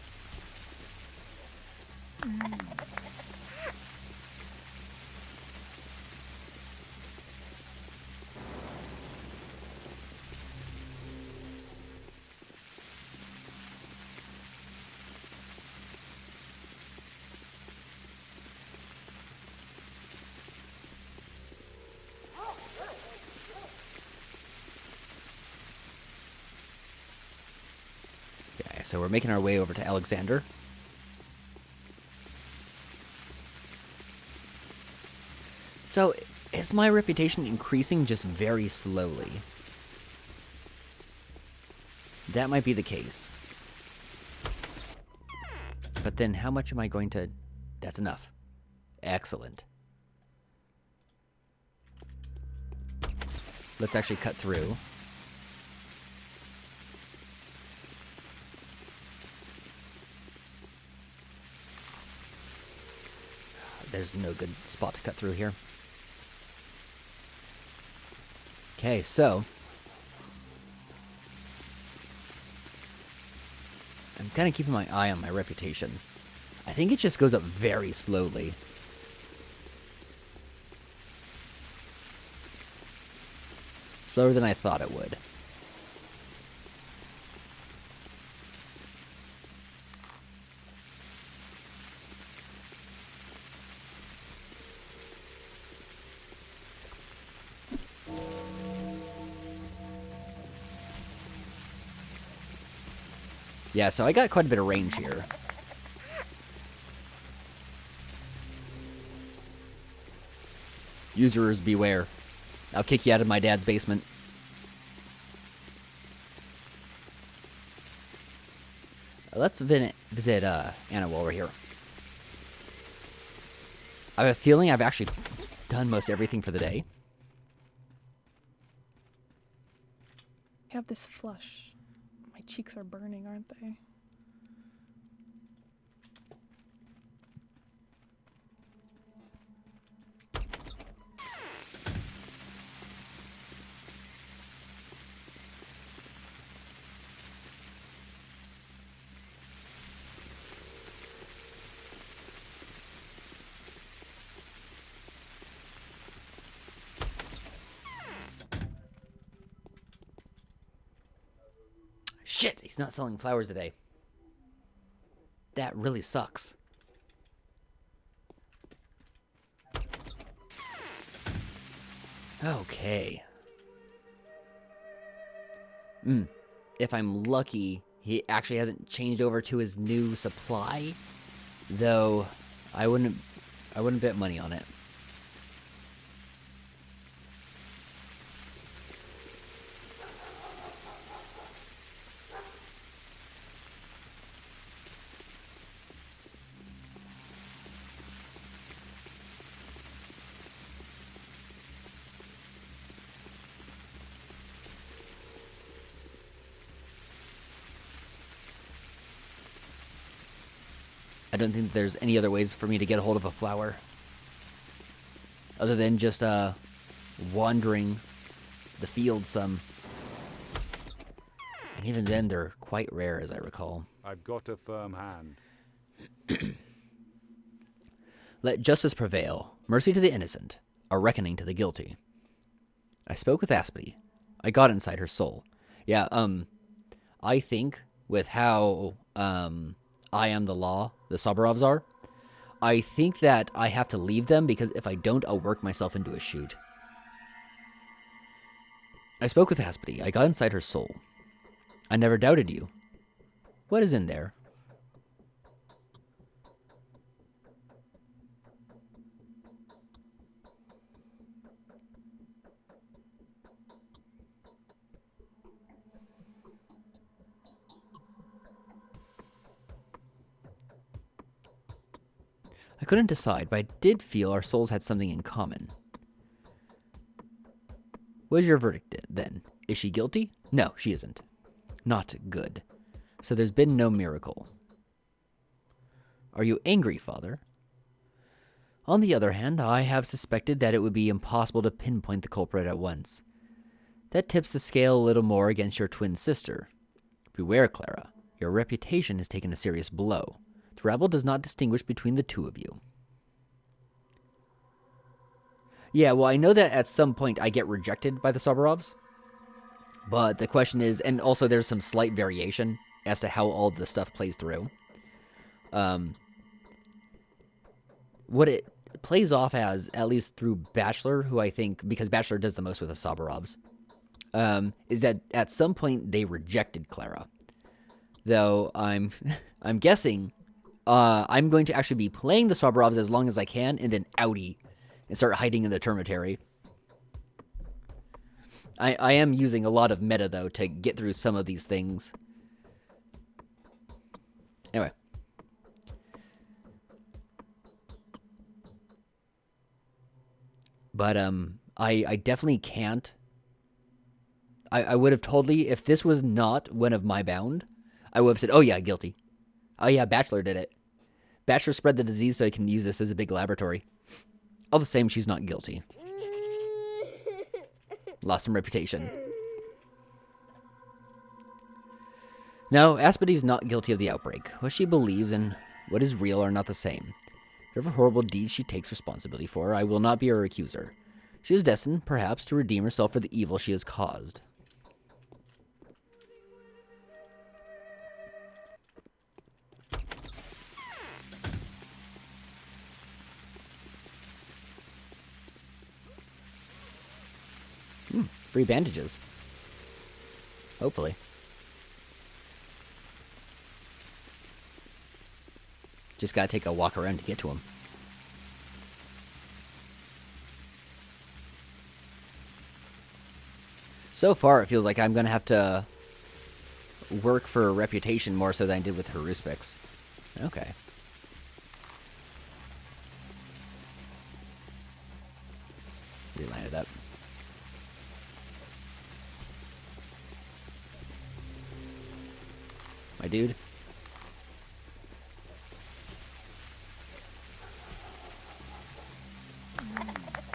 Okay, so we're making our way over to Alexander. So, is my reputation increasing just very slowly? That might be the case. But then how much am I going to... That's enough. Excellent. Let's actually cut through. There's no good spot to cut through here. Okay, so... I'm kind of keeping my eye on my reputation. I think it just goes up very slowly. Slower than I thought it would. Yeah, so I got quite a bit of range here. Users beware. I'll kick you out of my dad's basement. Let's visit Anna while we're here. I have a feeling I've actually done most everything for the day. I have this flush. My cheeks are burning, aren't they? Shit, he's not selling flowers today. That really sucks. Okay. If I'm lucky, he actually hasn't changed over to his new supply, though I wouldn't bet money on it. I don't think there's any other ways for me to get a hold of a flower. Other than just, wandering the field some. And even then, they're quite rare, as I recall. I've got a firm hand. Let justice prevail, mercy to the innocent, a reckoning to the guilty. I spoke with Aspity. I got inside her soul. Yeah, I think with how, I am the law, the Soborovs are, I think that I have to leave them because if I don't, I'll work myself into a shoot. I spoke with Aspity. I got inside her soul. I never doubted you. What is in there? I couldn't decide, but I did feel our souls had something in common. What is your verdict then? Is she guilty? No, she isn't. Not good. So there's been no miracle. Are you angry, Father? On the other hand, I have suspected that it would be impossible to pinpoint the culprit at once. That tips the scale a little more against your twin sister. Beware, Clara. Your reputation has taken a serious blow. The rabble does not distinguish between the two of you. Yeah, well, I know that at some point I get rejected by the Soborovs. But the question is, and also there's some slight variation as to how all the stuff plays through. What it plays off as, at least through Bachelor, who I think, because Bachelor does the most with the Soborovs, is that at some point they rejected Clara. Though I'm guessing I'm going to actually be playing the Soborovs as long as I can, and then outie and start hiding in the Termitary. I am using a lot of meta, though, to get through some of these things. Anyway. But, I definitely can't. I would have totally, if this was not one of my bound, I would have said, oh yeah, guilty. Oh yeah, Bachelor did it. Bachelor spread the disease so I can use this as a big laboratory. All the same, she's not guilty. Lost some reputation. No, Aspity's not guilty of the outbreak. What she believes and what is real are not the same. Whatever horrible deeds she takes responsibility for, I will not be her accuser. She is destined, perhaps, to redeem herself for the evil she has caused. Free bandages. Hopefully. Just gotta take a walk around to get to him. So far, it feels like I'm gonna have to work for a reputation more so than I did with Haruspix. Okay. Reline it up. My dude.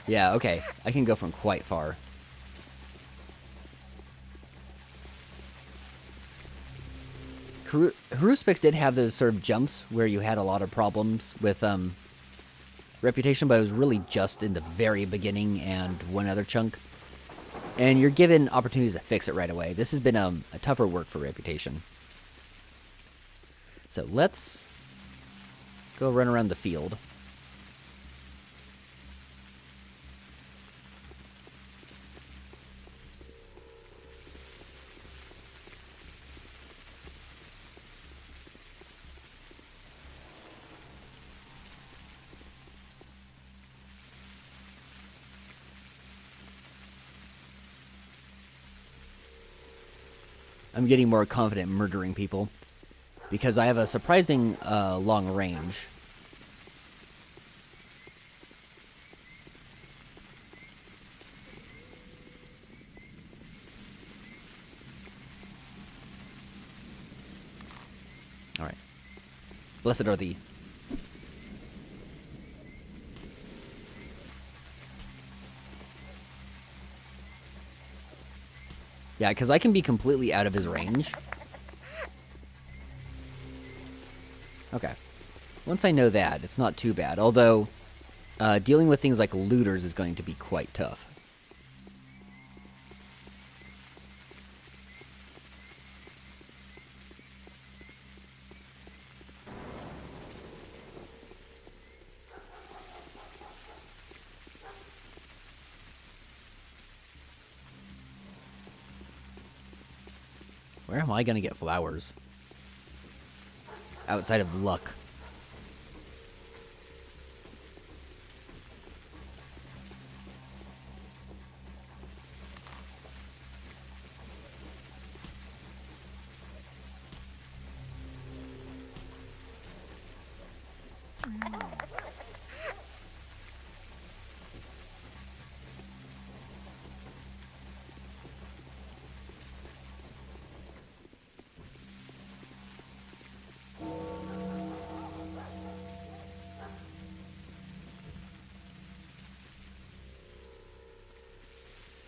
Yeah, okay. I can go from quite far. Haruspix did have those sort of jumps where you had a lot of problems with reputation, but it was really just in the very beginning and one other chunk. And you're given opportunities to fix it right away. This has been a tougher work for reputation. So let's go run around the field. I'm getting more confident murdering people because I have a surprising long range. All right. Blessed are thee. Yeah, because I can be completely out of his range. Okay. Once I know that, it's not too bad. Although, dealing with things like looters is going to be quite tough. Where am I going to get flowers? Outside of luck.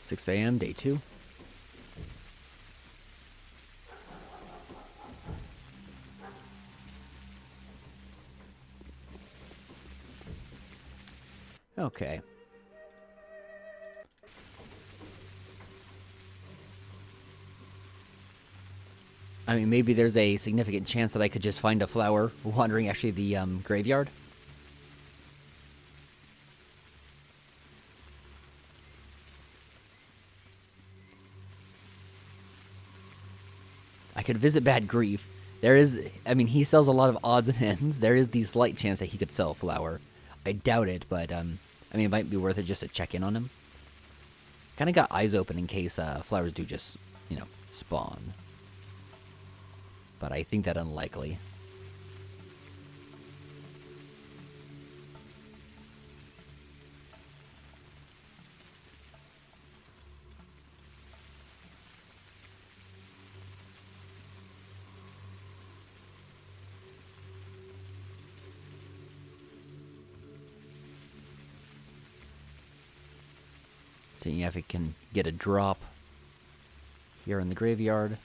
Six a.m., day 2. Okay. I mean, maybe there's a significant chance that I could just find a flower wandering actually the graveyard. I could visit Bad Grief. There is, I mean, he sells a lot of odds and ends. There is the slight chance that he could sell a flower. I doubt it, but, I mean, it might be worth it just to check in on him. Kind of got eyes open in case flowers do just, you know, spawn. But I think that unlikely. Seeing if it can get a drop here in the graveyard.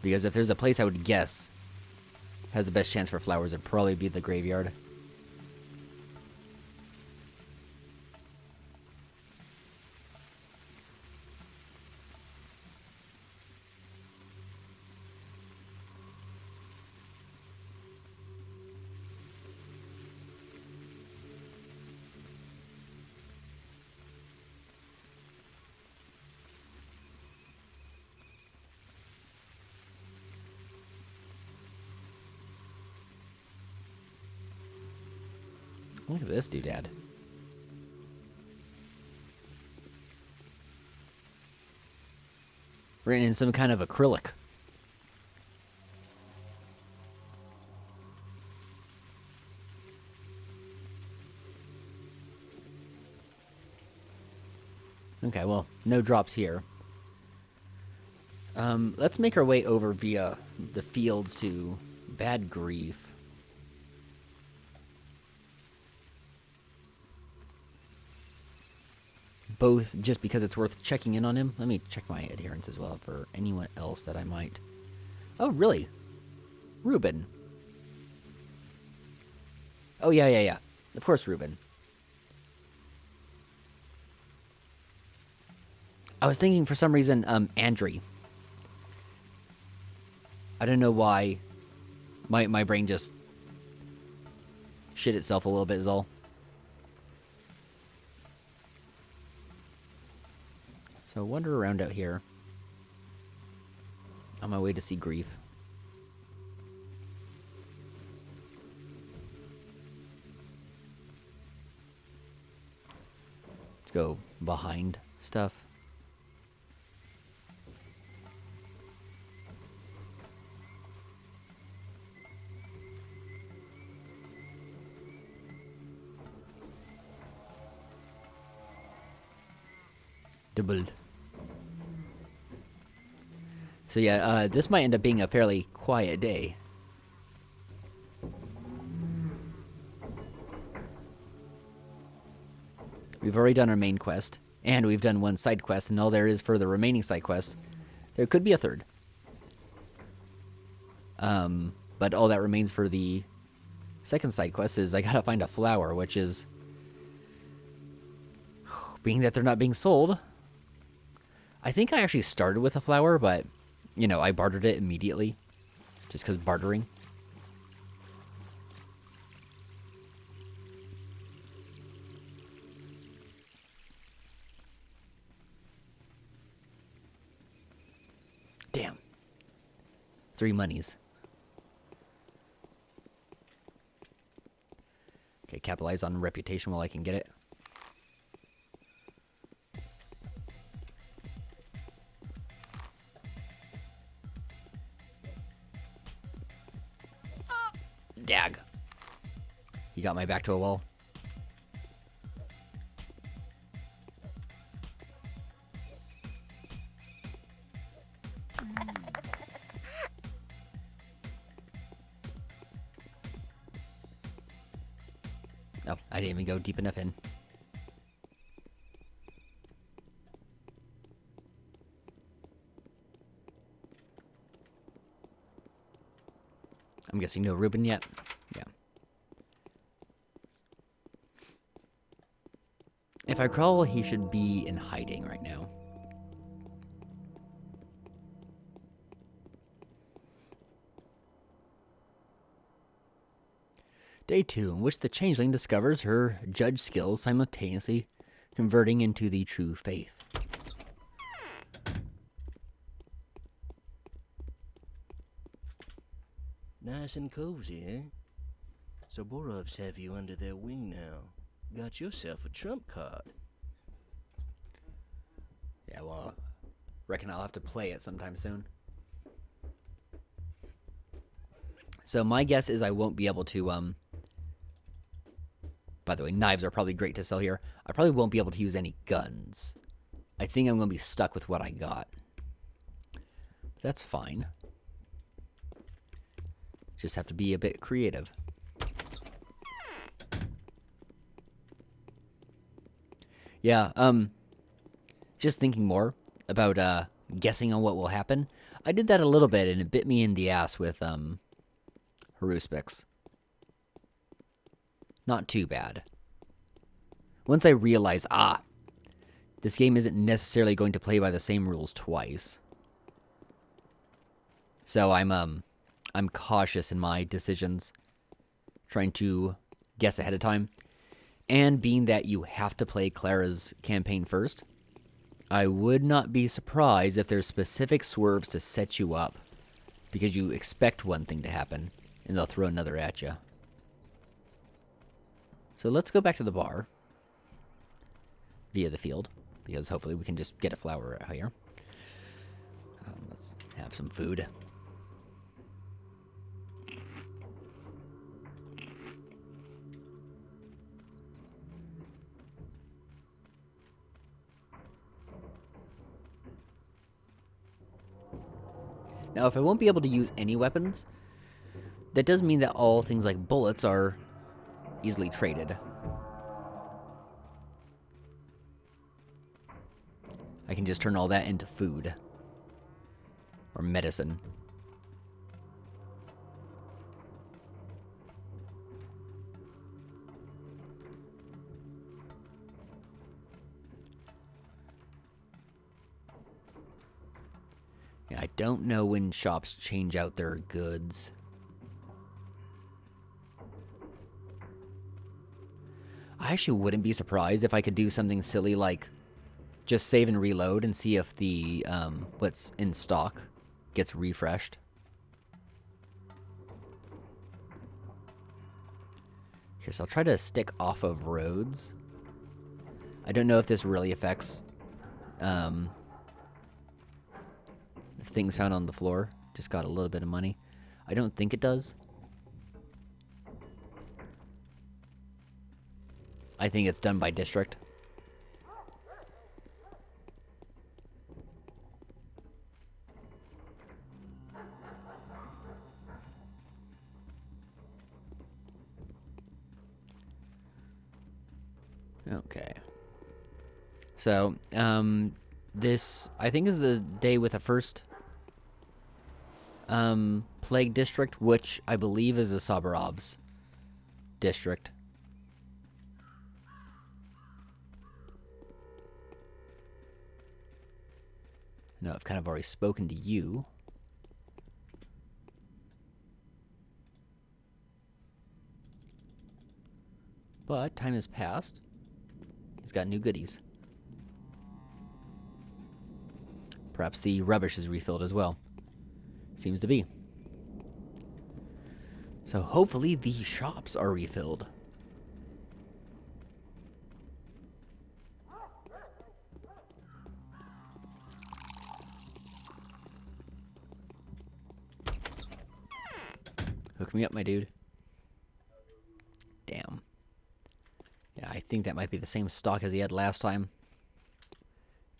Because if there's a place I would guess has the best chance for flowers, it'd probably be the graveyard. Look at this doodad. Written in some kind of acrylic. Okay, well, no drops here. Let's make our way over via the fields to Bad Grief. Both just because it's worth checking in on him. Let me check my adherence as well for anyone else that I might... Oh, really? Ruben. Oh, yeah. Of course, Ruben. I was thinking for some reason, Andri. I don't know why. My brain just shit itself a little bit is all. So wander around out here. On my way to see Grief. Let's go behind stuff. Doubled. So yeah, this might end up being a fairly quiet day. We've already done our main quest. And we've done one side quest, and all there is for the remaining side quest, there could be a third. But all that remains for the second side quest is I gotta find a flower, which is... being that they're not being sold... I think I actually started with a flower, but, you know, I bartered it immediately. Just because bartering. Damn. 3 monies. Okay, capitalize on reputation while I can get it. Dag. He got my back to a wall. No, I didn't even go deep enough in. I'm guessing no Reuben yet. Yeah. If I crawl, he should be in hiding right now. Day 2, in which the Changeling discovers her judge skills simultaneously converting into the true faith. Nice and cozy, eh? So Borovs have you under their wing now. Got yourself a trump card. Yeah, well, reckon I'll have to play it sometime soon. So my guess is I won't be able to, by the way, knives are probably great to sell here. I probably won't be able to use any guns. I think I'm going to be stuck with what I got. That's fine. Just have to be a bit creative. Yeah, just thinking more about, guessing on what will happen. I did that a little bit, and it bit me in the ass with, Haruspix. Not too bad. Once I realize, this game isn't necessarily going to play by the same rules twice. So I'm cautious in my decisions, trying to guess ahead of time. And being that you have to play Clara's campaign first, I would not be surprised if there's specific swerves to set you up, because you expect one thing to happen, and they'll throw another at you. So let's go back to the bar, via the field, because hopefully we can just get a flower out here. Let's have some food. Now, if I won't be able to use any weapons, that does mean that all things like bullets are easily traded. I can just turn all that into food. Or medicine. Yeah, I don't know when shops change out their goods. I actually wouldn't be surprised if I could do something silly like just save and reload and see if the what's in stock gets refreshed. Here, so I'll try to stick off of roads. I don't know if this really affects things found on the floor. Just got a little bit of money. I don't think it does. I think it's done by district. Okay. So, this, I think, is the day with the first plague district, which I believe is the Sabarov's district. No, I've kind of already spoken to you. But time has passed. He's got new goodies. Perhaps the rubbish is refilled as well. Seems to be. So hopefully the shops are refilled. Hook me up, my dude. Damn. Yeah, I think that might be the same stock as he had last time.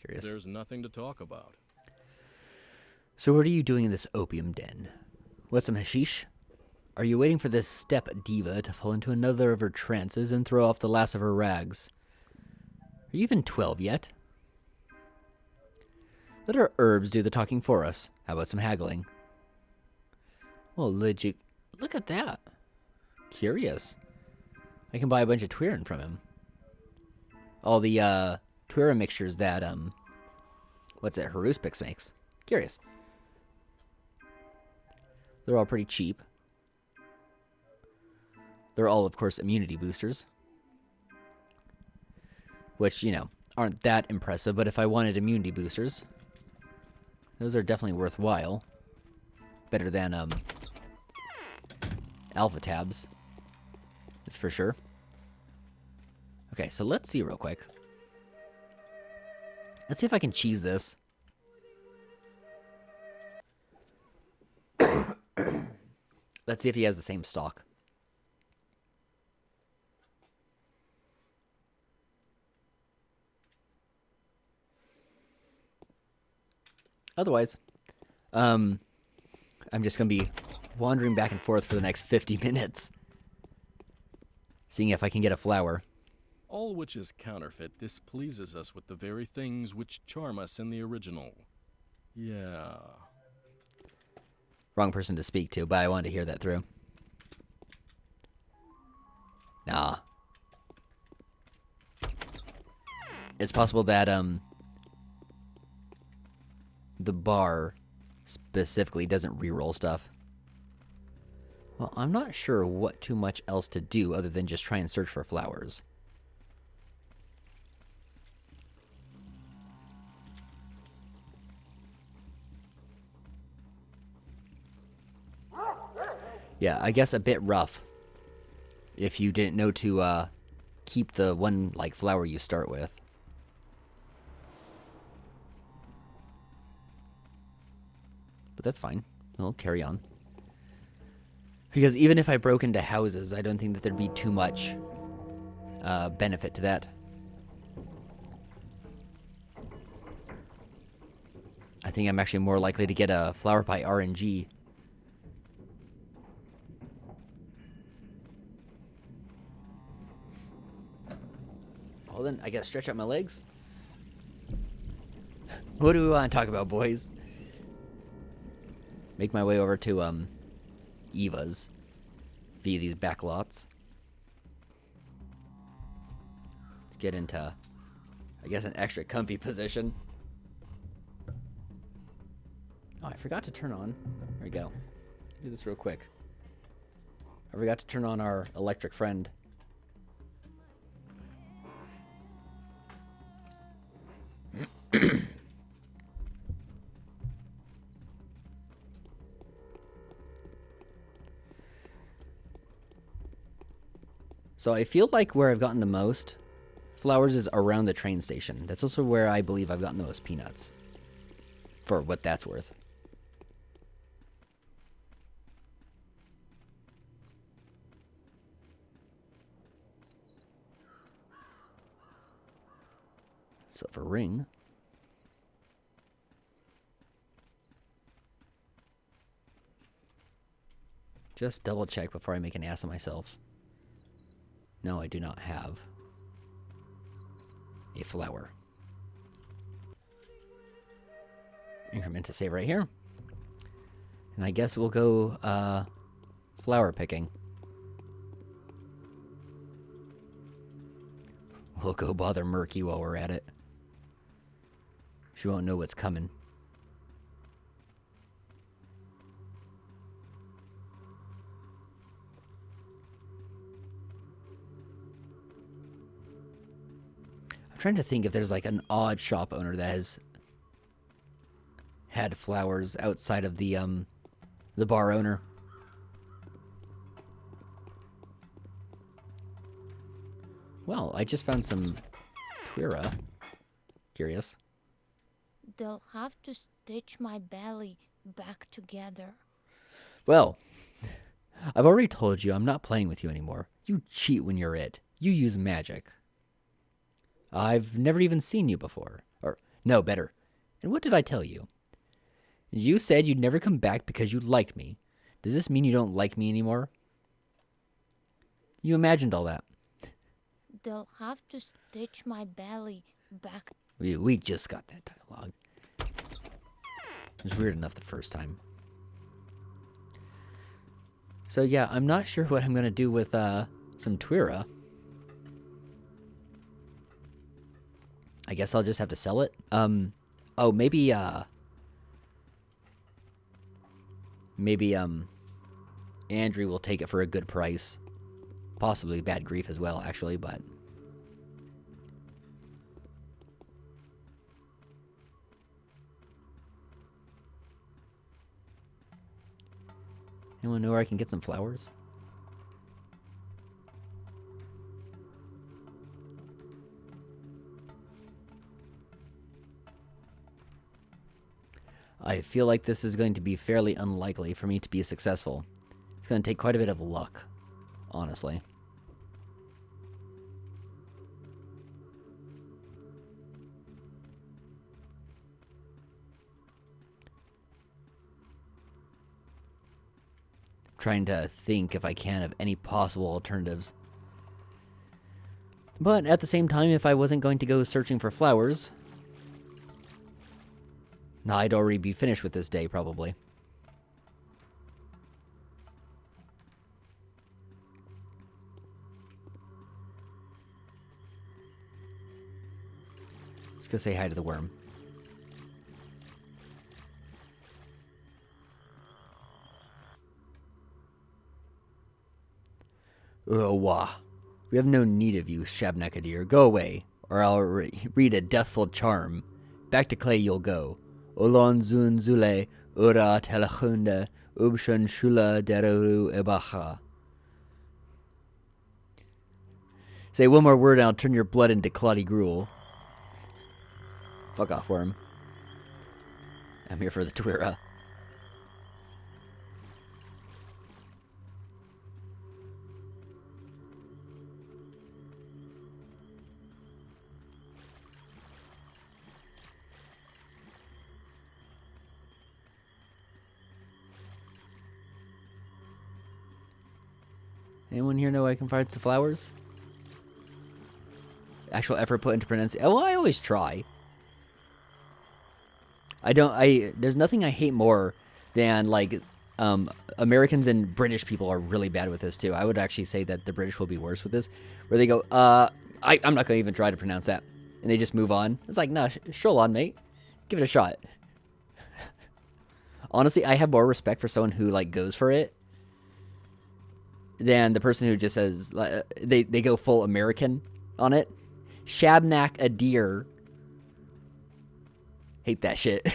Curious. There's nothing to talk about. So what are you doing in this opium den? Want some hashish? Are you waiting for this steppe diva to fall into another of her trances and throw off the last of her rags? Are you even 12 yet? Let our herbs do the talking for us. How about some haggling? Well, legit. Look at that. Curious. I can buy a bunch of Twirin from him. All the Twirin mixtures that what's it, Haruspix makes. Curious. They're all pretty cheap. They're all, of course, immunity boosters. Which, you know, aren't that impressive, but if I wanted immunity boosters, those are definitely worthwhile. Better than alpha tabs. That's for sure. Okay, so let's see real quick. Let's see if I can cheese this. Let's see if he has the same stock. Otherwise, I'm just going to be wandering back and forth for the next 50 minutes. Seeing if I can get a flower. All which is counterfeit displeases us with the very things which charm us in the original. Yeah. Wrong person to speak to, but I wanted to hear that through. Nah. It's possible that, the bar specifically doesn't reroll stuff. Well, I'm not sure what too much else to do other than just try and search for flowers. Yeah, I guess a bit rough if you didn't know to keep the one like flower you start with. But that's fine. We'll carry on. Because even if I broke into houses, I don't think that there'd be too much benefit to that. I think I'm actually more likely to get a flower by RNG. Well then, I gotta stretch out my legs. What do we want to talk about, boys? Make my way over to, Eva's via these back lots. Let's get into, I guess, an extra comfy position. Oh, I forgot to turn on. There we go. Do this real quick. I forgot to turn on our electric friend. So I feel like where I've gotten the most flowers is around the train station. That's also where I believe I've gotten the most peanuts. For what that's worth. Silver ring. Just double check before I make an ass of myself. No, I do not have a flower. increment to save right here. And I guess we'll go flower picking. We'll go bother Murky while we're at it. She won't know what's coming. I'm trying to think if there's like an odd shop owner that has had flowers outside of the bar owner. Well, I just found some Quira. Curious. They'll have to stitch my belly back together. Well, I've already told you I'm not playing with you anymore. You cheat when you're it. You use magic. I've never even seen you before. Or, no, better. And what did I tell you? You said you'd never come back because you liked me. Does this mean you don't like me anymore? You imagined all that. They'll have to stitch my belly back. We just got that dialogue. It was weird enough the first time. So yeah, I'm not sure what I'm gonna do with some Twira. I guess I'll just have to sell it. Oh, maybe Andrew will take it for a good price. Possibly bad grief as well, actually, but anyone know where I can get some flowers? I feel like this is going to be fairly unlikely for me to be successful. It's going to take quite a bit of luck, honestly. Trying to think if I can of any possible alternatives. But at the same time, if I wasn't going to go searching for flowers, I'd already be finished with this day, probably. Let's go say hi to the worm. Oh, wah. We have no need of you, Shabnakadir. Go away, or I'll read a deathful charm. Back to clay you'll go. Olon zun zule, ura telachunda, ubshun shula deru ebacha. Say one more word and I'll turn your blood into cloddy gruel. Fuck off, worm. I'm here for the Twira. Anyone here know I can find some flowers? Actual effort put into pronunciation. Oh, well, I always try. There's nothing I hate more than, like, Americans and British people are really bad with this, too. I would actually say that the British will be worse with this. Where they go, I'm not going to even try to pronounce that. And they just move on. It's like, no, stroll on, mate. Give it a shot. Honestly, I have more respect for someone who, like, goes for it than the person who just says, they go full American on it. Shabnak a deer. Hate that shit.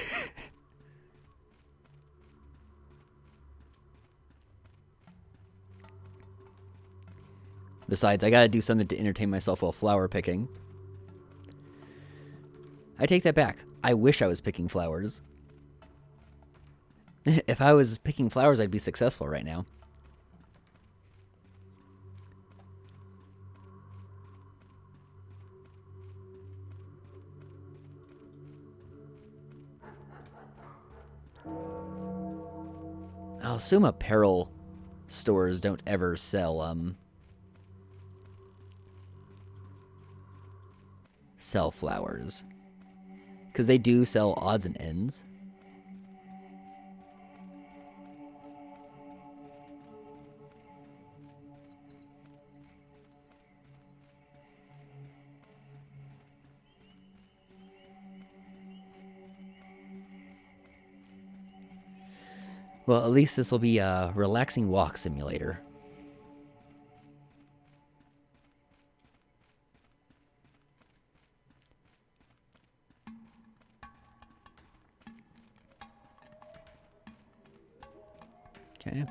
Besides, I gotta do something to entertain myself while flower picking. I take that back. I wish I was picking flowers. If I was picking flowers, I'd be successful right now. I'll assume apparel stores don't ever sell flowers. Because they do sell odds and ends. Well, at least this will be a relaxing walk simulator. Okay.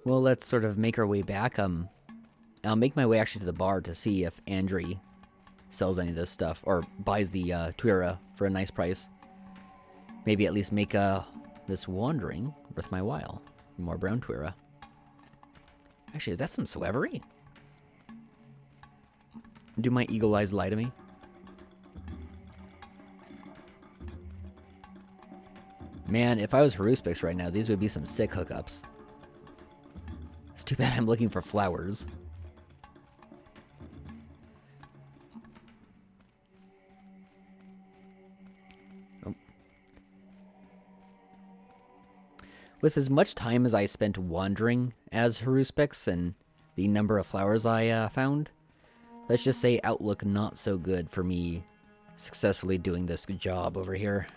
Well, let's sort of make our way back. I'll make my way actually to the bar to see if Andre sells any of this stuff or buys the Tuira for a nice price. Maybe at least make this wandering worth my while. More brown Tuira. Actually, is that some swevery? Do my eagle eyes lie to me? Man, if I was Haruspix right now, these would be some sick hookups. It's too bad I'm looking for flowers. Oh. With as much time as I spent wandering as Haruspix and the number of flowers I found, let's just say outlook not so good for me successfully doing this job over here.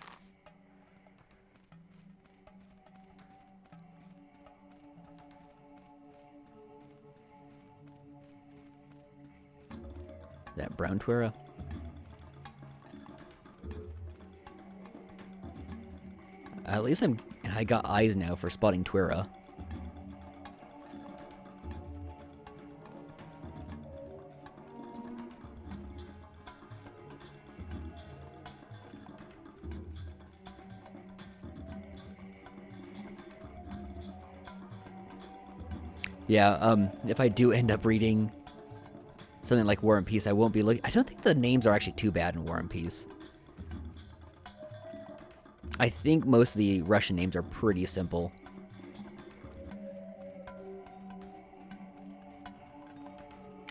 That brown Tuira. At least I got eyes now for spotting Tuira. Yeah, if I do end up reading something like War and Peace, I won't be looking. I don't think the names are actually too bad in War and Peace. I think most of the Russian names are pretty simple.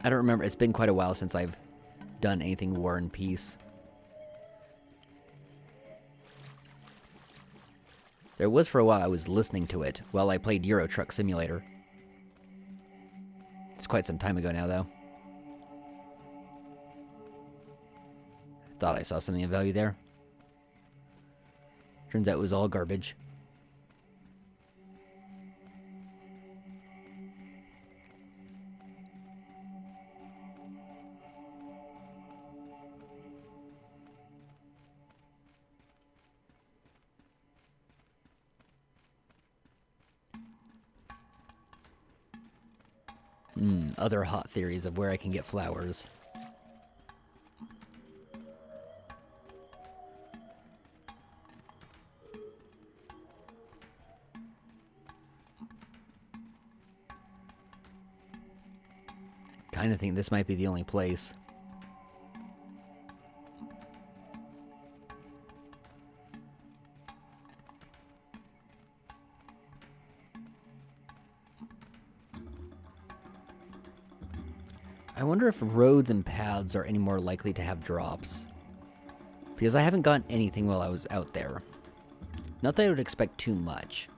I don't remember. It's been quite a while since I've done anything War and Peace. There was for a while I was listening to it while I played Euro Truck Simulator. It's quite some time ago now, though. Thought I saw something of value there. Turns out it was all garbage. Other hot theories of where I can get flowers. Kinda think this might be the only place. I wonder if roads and paths are any more likely to have drops. Because I haven't gotten anything while I was out there. Not that I would expect too much.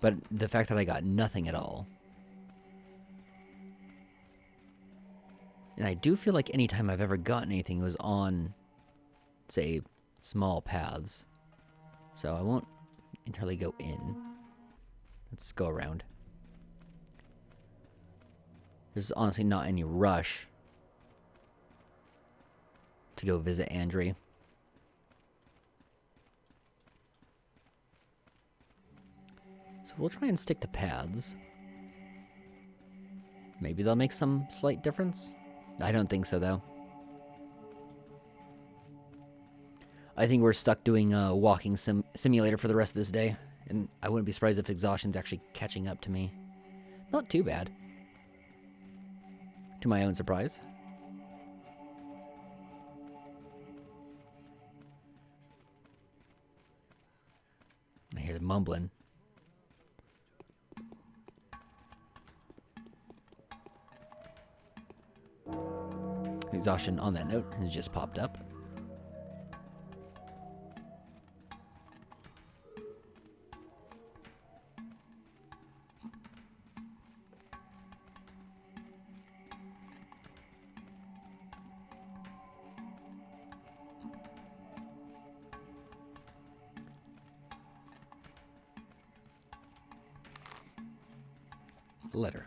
But the fact that I got nothing at all. And I do feel like any time I've ever gotten anything was on, say, small paths. So I won't entirely go in. Let's go around. There's honestly not any rush to go visit Andre. So we'll try and stick to paths. Maybe they'll make some slight difference. I don't think so, though. I think we're stuck doing a walking simulator for the rest of this day. And I wouldn't be surprised if exhaustion's actually catching up to me. Not too bad. To my own surprise. I hear the mumbling. Exhaustion, on that note, has just popped up. letter.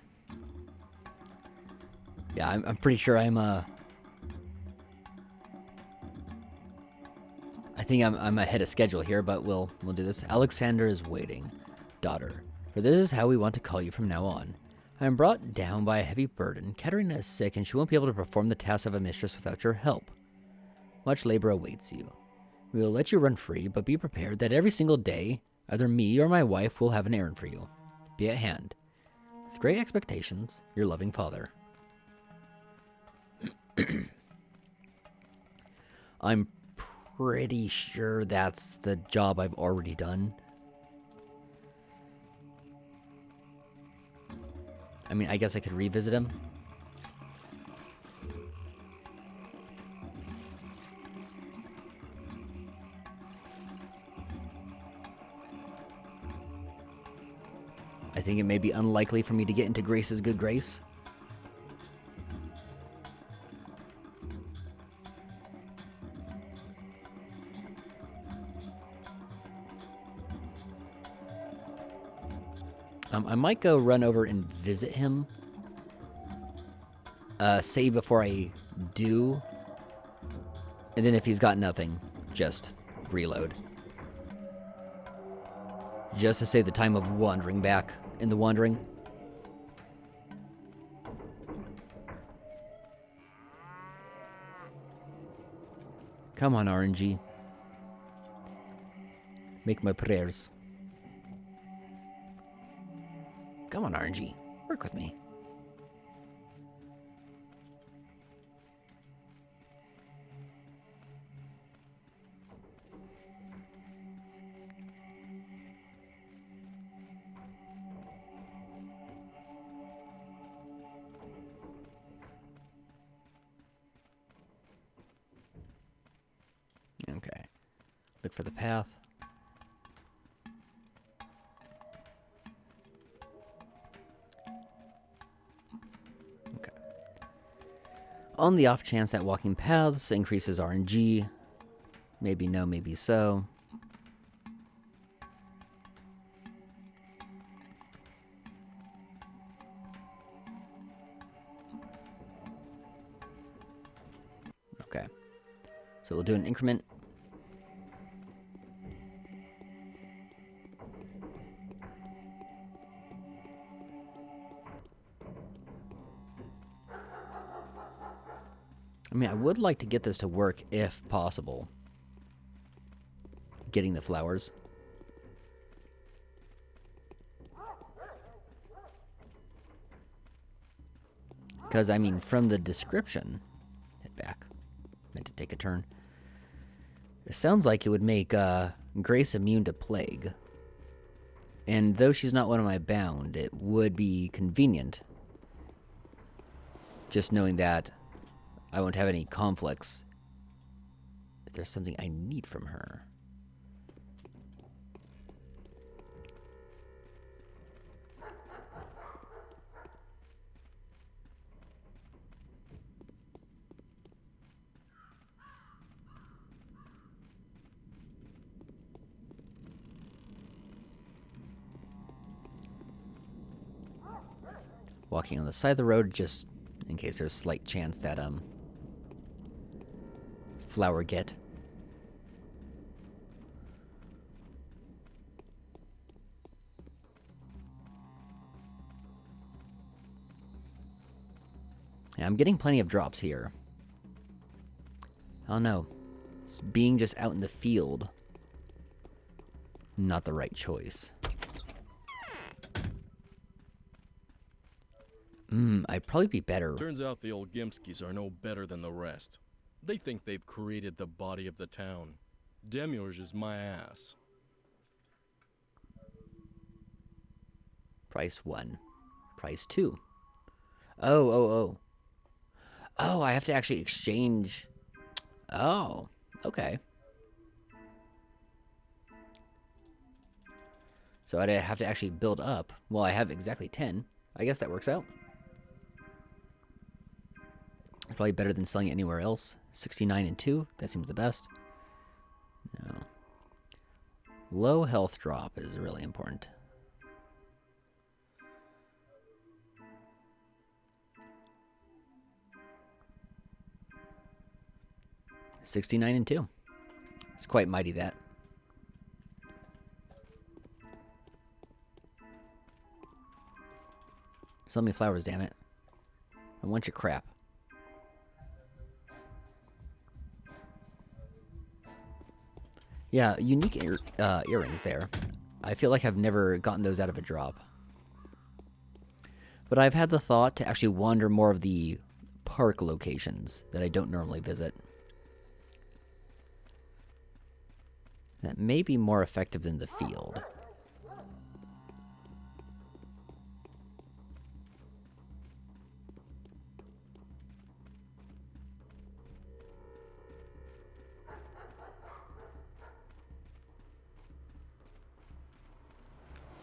Yeah, I'm pretty sure I'm I think I'm ahead of schedule here, but we'll do this. Alexander is waiting. Daughter, for this is how we want to call you from now on. I am brought down by a heavy burden. Katerina is sick, and she won't be able to perform the tasks of a mistress without your help. Much labor awaits you. We will let you run free, but be prepared that every single day, either me or my wife will have an errand for you. Be at hand. With great expectations, your loving father. I'm pretty sure that's the job I've already done. I mean, I guess I could revisit him. I think it may be unlikely for me to get into Grace's good grace. I might go run over and visit him. Save before I do. And then if he's got nothing, just reload. Just to save the time of wandering back in the wandering. Come on, RNG. Make my prayers. Come on, RNG. Work with me. Okay. Look for the path. Okay. On the off chance that walking paths increases RNG, maybe no, maybe so. Okay. So we'll do an increment. I mean, I would like to get this to work if possible. Getting the flowers. Because, I mean, from the description... Head back. Meant to take a turn. It sounds like it would make Grace immune to plague. And though she's not one of my bound, it would be convenient. Just knowing that I won't have any conflicts if there's something I need from her. Walking on the side of the road just in case there's a slight chance that flower get. Yeah, I'm getting plenty of drops here. Oh no. Being just out in the field, not the right choice. I'd probably be better. Turns out the old Gimskis are no better than the rest. They think they've created the body of the town. Demiurge is my ass. Price 1. Price 2. Oh, I have to actually exchange. Oh, okay. So I'd have to actually build up. Well, I have exactly 10. I guess that works out. Probably better than selling it anywhere else. 69 and 2. That seems the best. No. Low health drop is really important. 69 and 2. It's quite mighty, that. Sell me flowers, damn it. I want your crap. Yeah, unique earrings there. I feel like I've never gotten those out of a drop. But I've had the thought to actually wander more of the park locations that I don't normally visit. That may be more effective than the field.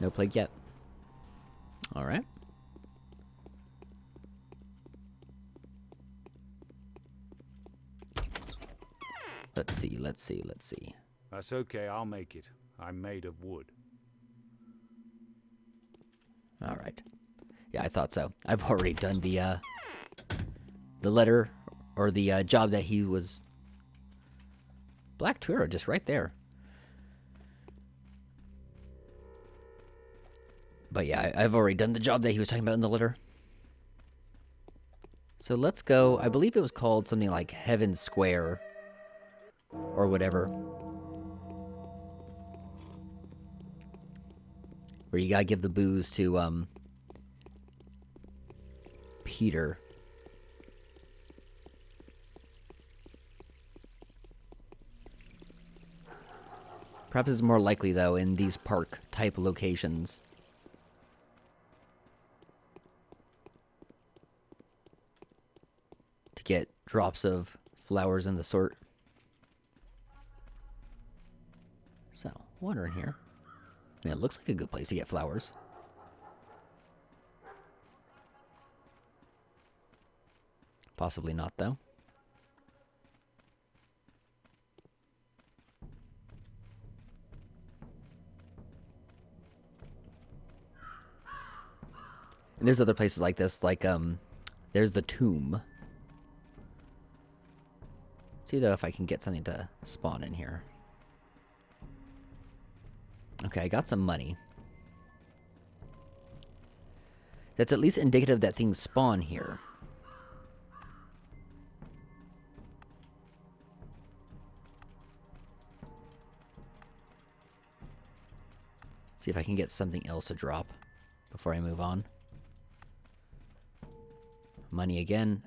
No plague yet. All right. Let's see, let's see, let's see. That's okay, I'll make it. I'm made of wood. All right. Yeah, I thought so. I've already done the letter or the job that he was. Black Tour, just right there. But yeah, I've already done the job that he was talking about in the letter. So let's go. I believe it was called something like Heaven Square or whatever. Where you gotta give the booze to Peter. Perhaps it's more likely, though, in these park-type locations. To get drops of flowers and the sort. So, water in here. I mean, it looks like a good place to get flowers. Possibly not, though. And there's other places like this, like, there's the tomb. See, though, if I can get something to spawn in here. Okay, I got some money. That's at least indicative that things spawn here. See if I can get something else to drop before I move on. Money again.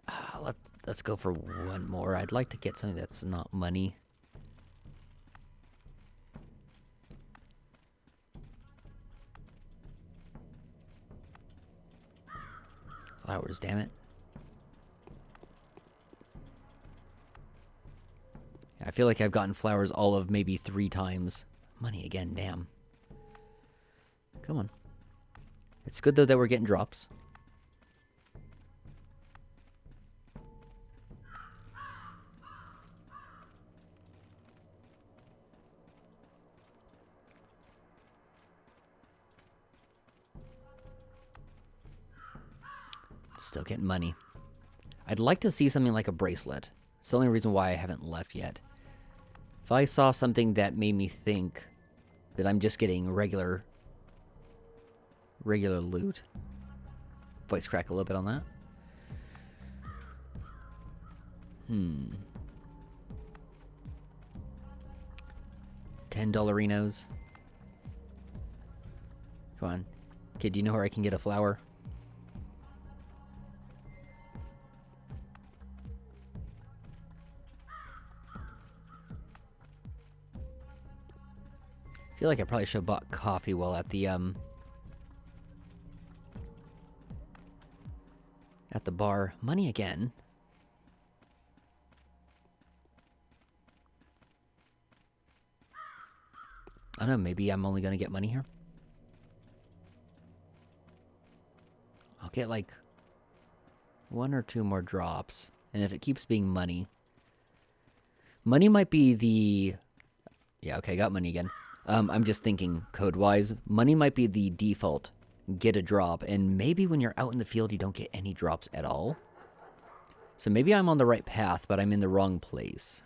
Let's go for one more. I'd like to get something that's not money. Flowers, damn it. I feel like I've gotten flowers all of maybe 3 times. Money again, damn. Come on. It's good, though, that we're getting drops. Still getting money. I'd like to see something like a bracelet. It's the only reason why I haven't left yet. If I saw something that made me think that I'm just getting regular loot. Voice crack a little bit on that. $10 Come on. Kid, do you know where I can get a flower? I feel like I probably should have bought coffee while at the bar. Money again. I don't know, maybe I'm only gonna get money here. I'll get like 1 or 2 more drops. And if it keeps being money. Money might be the... Yeah, okay, got money again. I'm just thinking code-wise. Money might be the default. Get a drop. And maybe when you're out in the field, you don't get any drops at all. So maybe I'm on the right path, but I'm in the wrong place.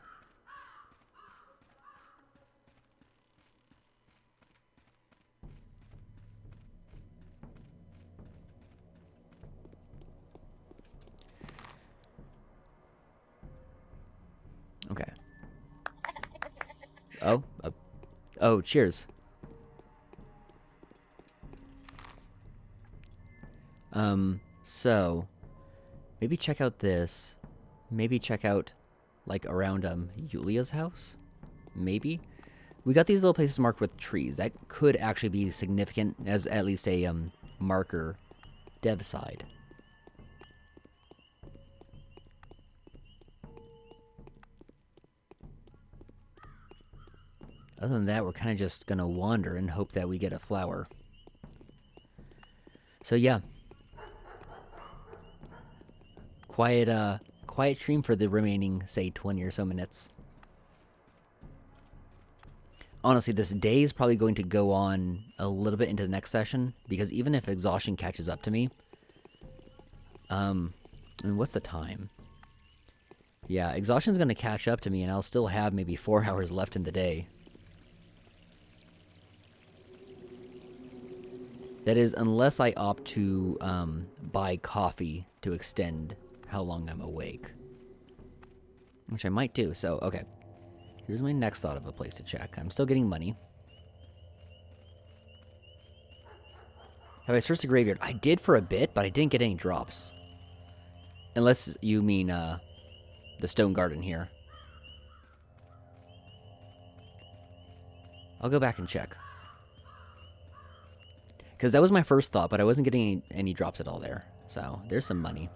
Oh, cheers. So maybe check out this. Maybe check out, like, around, Yulia's house? Maybe? We got these little places marked with trees. That could actually be significant as at least a, marker dev side. Other than that, we're kind of just gonna wander and hope that we get a flower. So yeah. Quiet stream for the remaining, say, 20 or so minutes. Honestly, this day is probably going to go on a little bit into the next session, because even if exhaustion catches up to me... I mean, what's the time? Yeah, exhaustion's gonna catch up to me, and I'll still have maybe 4 hours left in the day. That is, unless I opt to buy coffee to extend how long I'm awake. Which I might do, so, okay. Here's my next thought of a place to check. I'm still getting money. Have I searched the graveyard? I did for a bit, but I didn't get any drops. Unless you mean, the stone garden here. I'll go back and check. Because that was my first thought, but I wasn't getting any drops at all there. So, there's some money.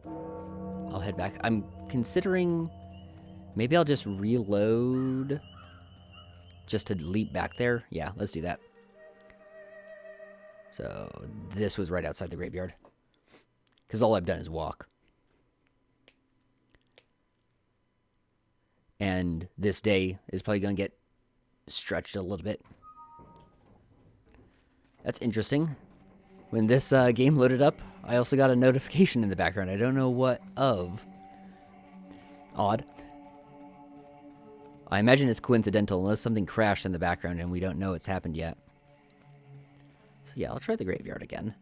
I'll head back. I'm considering... Maybe I'll just reload... just to leap back there. Yeah, let's do that. So, this was right outside the graveyard. Because all I've done is walk. And this day is probably going to get stretched a little bit. That's interesting. When this game loaded up, I also got a notification in the background. I don't know what of. Odd. I imagine it's coincidental unless something crashed in the background and we don't know it's happened yet. So yeah, I'll try the graveyard again.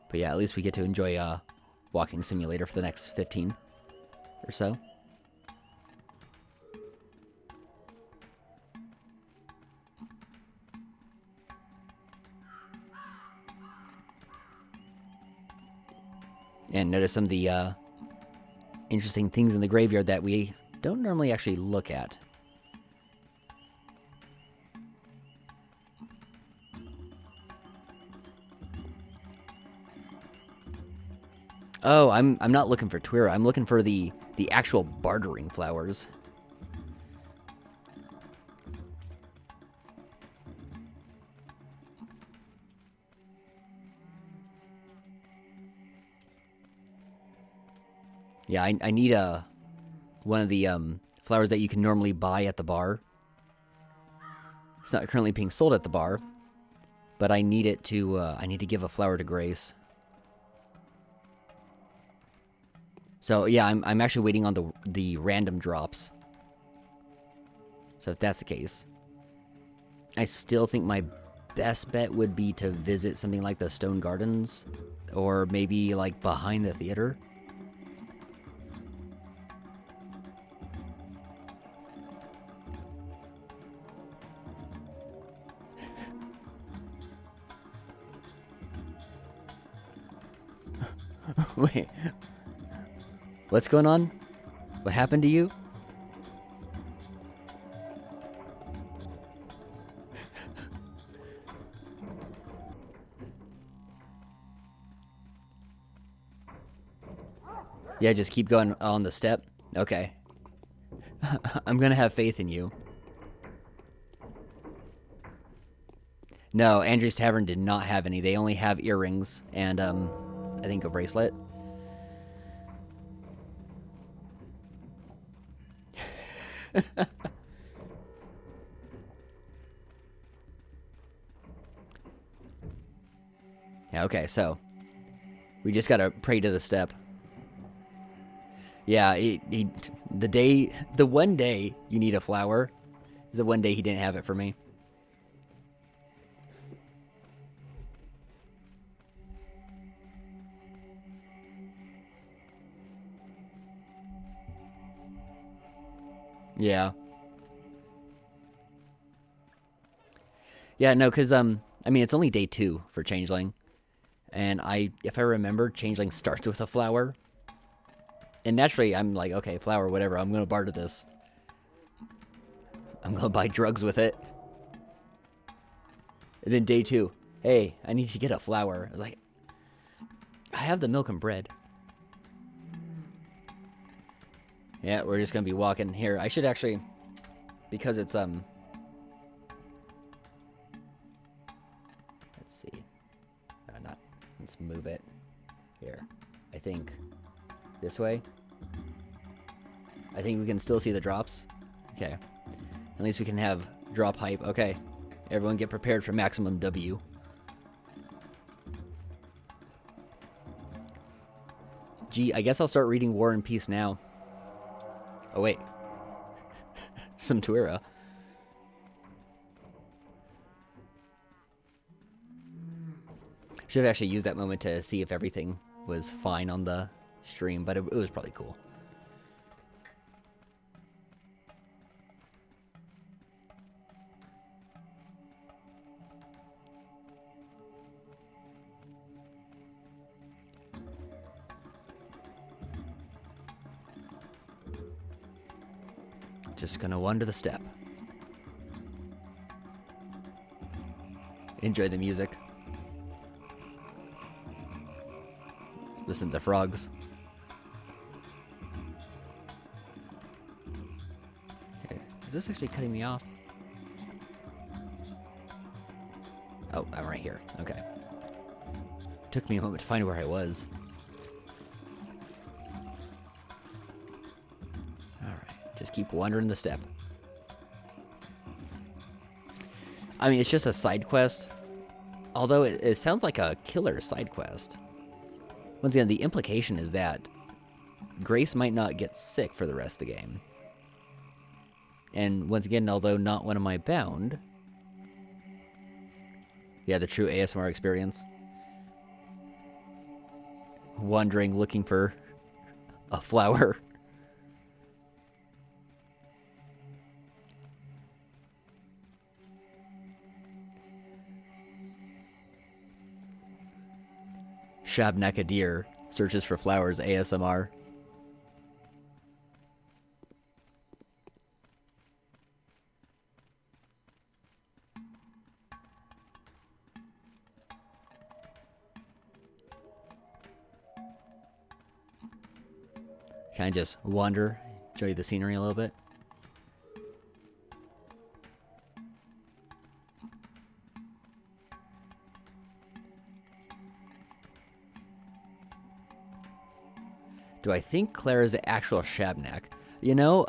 But yeah, at least we get to enjoy walking simulator for the next 15 or so. And notice some of the interesting things in the graveyard that we don't normally actually look at. Oh, I'm not looking for Twira. I'm looking for the actual bartering flowers. Yeah, I need one of the flowers that you can normally buy at the bar. It's not currently being sold at the bar, but I need it to I need to give a flower to Grace. So yeah, I'm actually waiting on the random drops. So if that's the case, I still think my best bet would be to visit something like the Stone Gardens, or maybe like behind the theater. Wait. What's going on? What happened to you? Yeah, just keep going on the step. Okay. I'm gonna have faith in you. No, Andrew's Tavern did not have any. They only have earrings and, I think a bracelet. Yeah, okay, so We just gotta pray to the step. Yeah, the one day you need a flower is the one day he didn't have it for me. Yeah. Yeah, no, because, I mean, it's only day 2 for Changeling. And if I remember, Changeling starts with a flower. And naturally, I'm like, okay, flower, whatever, I'm gonna barter this. I'm gonna buy drugs with it. And then day 2, hey, I need to get a flower. I was like, I have the milk and bread. Yeah, we're just gonna be walking here. I should actually, because it's, let's see. Let's move it. Here. I think this way. I think we can still see the drops. Okay. At least we can have drop hype. Okay. Everyone get prepared for maximum W. Gee, I guess I'll start reading War and Peace now. Oh, wait. Some Tuira. Should have actually used that moment to see if everything was fine on the stream, but it was probably cool. Just gonna wander the steppe. Enjoy the music. Listen to the frogs. Okay, is this actually cutting me off? Oh, I'm right here. Okay. Took me a moment to find where I was. Alright, just keep wandering the steppe. I mean, it's just a side quest. Although it sounds like a killer side quest. Once again, the implication is that Grace might not get sick for the rest of the game. And once again, although not one of my bound... Yeah, the true ASMR experience. Wandering, looking for a flower. Shabnakadir searches for flowers ASMR. Kind of just wander, enjoy the scenery a little bit. Do I think Clara's the actual Shabnak? You know,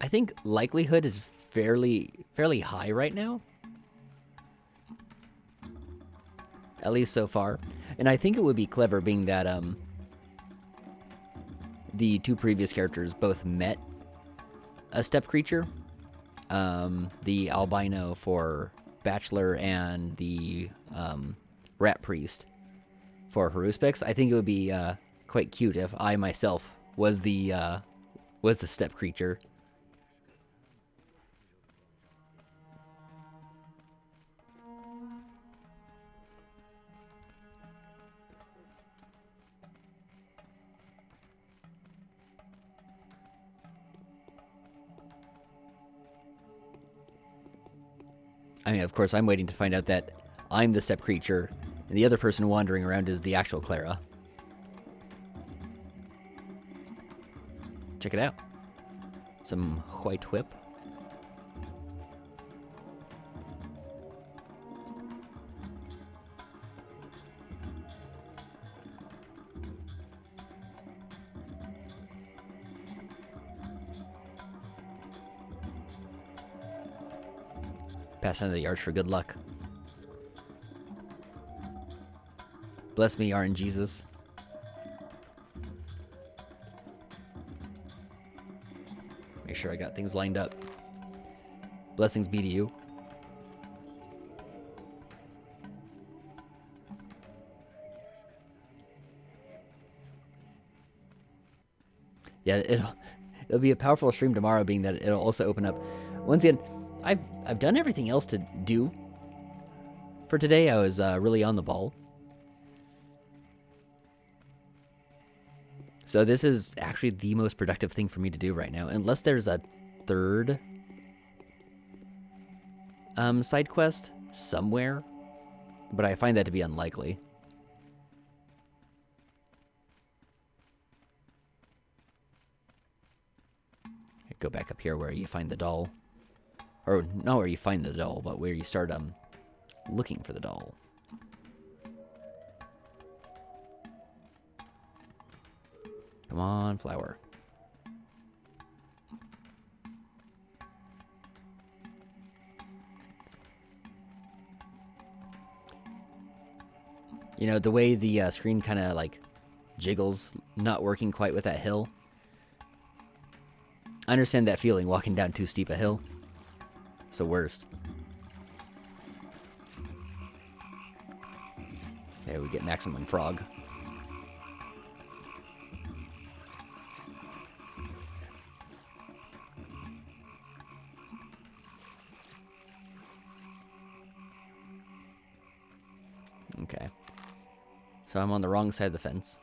I think likelihood is fairly high right now. At least so far. And I think it would be clever being that the two previous characters both met a steppe creature. The albino for Bachelor and the rat priest for Haruspix. I think it would be quite cute if I myself was the steppe creature. I mean, of course, I'm waiting to find out that I'm the steppe creature, and the other person wandering around is the actual Clara. Check it out. Some white whip. Pass under the arch for good luck. Bless me, RNGesus. sure I got things lined up. Blessings be to you. Yeah, it'll be a powerful stream tomorrow, being that it'll also open up. Once again, I've done everything else to do for today. I was really on the ball. So this is actually the most productive thing for me to do right now, unless there's a third side quest somewhere, but I find that to be unlikely. Go back up here where you find the doll. Or not where you find the doll, but where you start looking for the doll. Come on, flower. You know, the way the screen kind of like jiggles, not working quite with that hill. I understand that feeling, walking down too steep a hill. It's the worst. Okay, we get maximum frog. Okay. So I'm on the wrong side of the fence.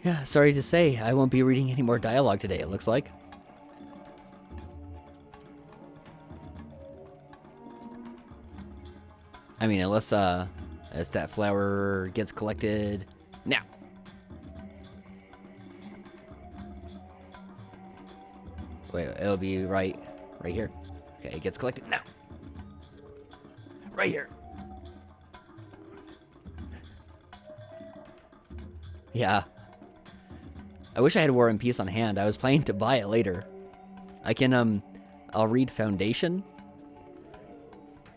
Yeah, sorry to say, I won't be reading any more dialogue today, it looks like. I mean, unless as that flower gets collected now. Wait, it'll be right here. Okay, it gets collected now. Right here. Yeah. I wish I had War and Peace on hand. I was planning to buy it later. I can, I'll read Foundation.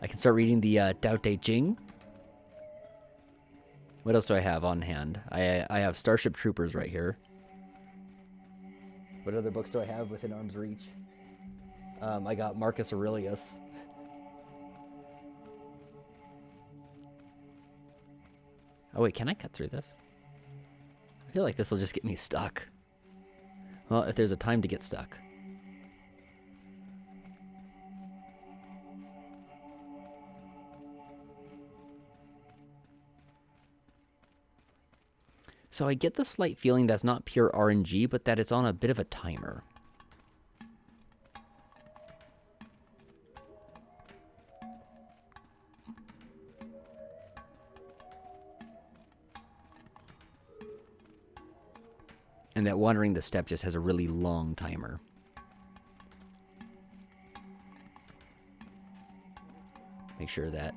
I can start reading the Tao Te Ching. What else do I have on hand? I have Starship Troopers right here. What other books do I have within arm's reach? I got Marcus Aurelius. Oh wait, can I cut through this? I feel like this will just get me stuck. Well, if there's a time to get stuck. So I get the slight feeling that's not pure RNG, but that it's on a bit of a timer. And that wandering the steppe just has a really long timer. Make sure that...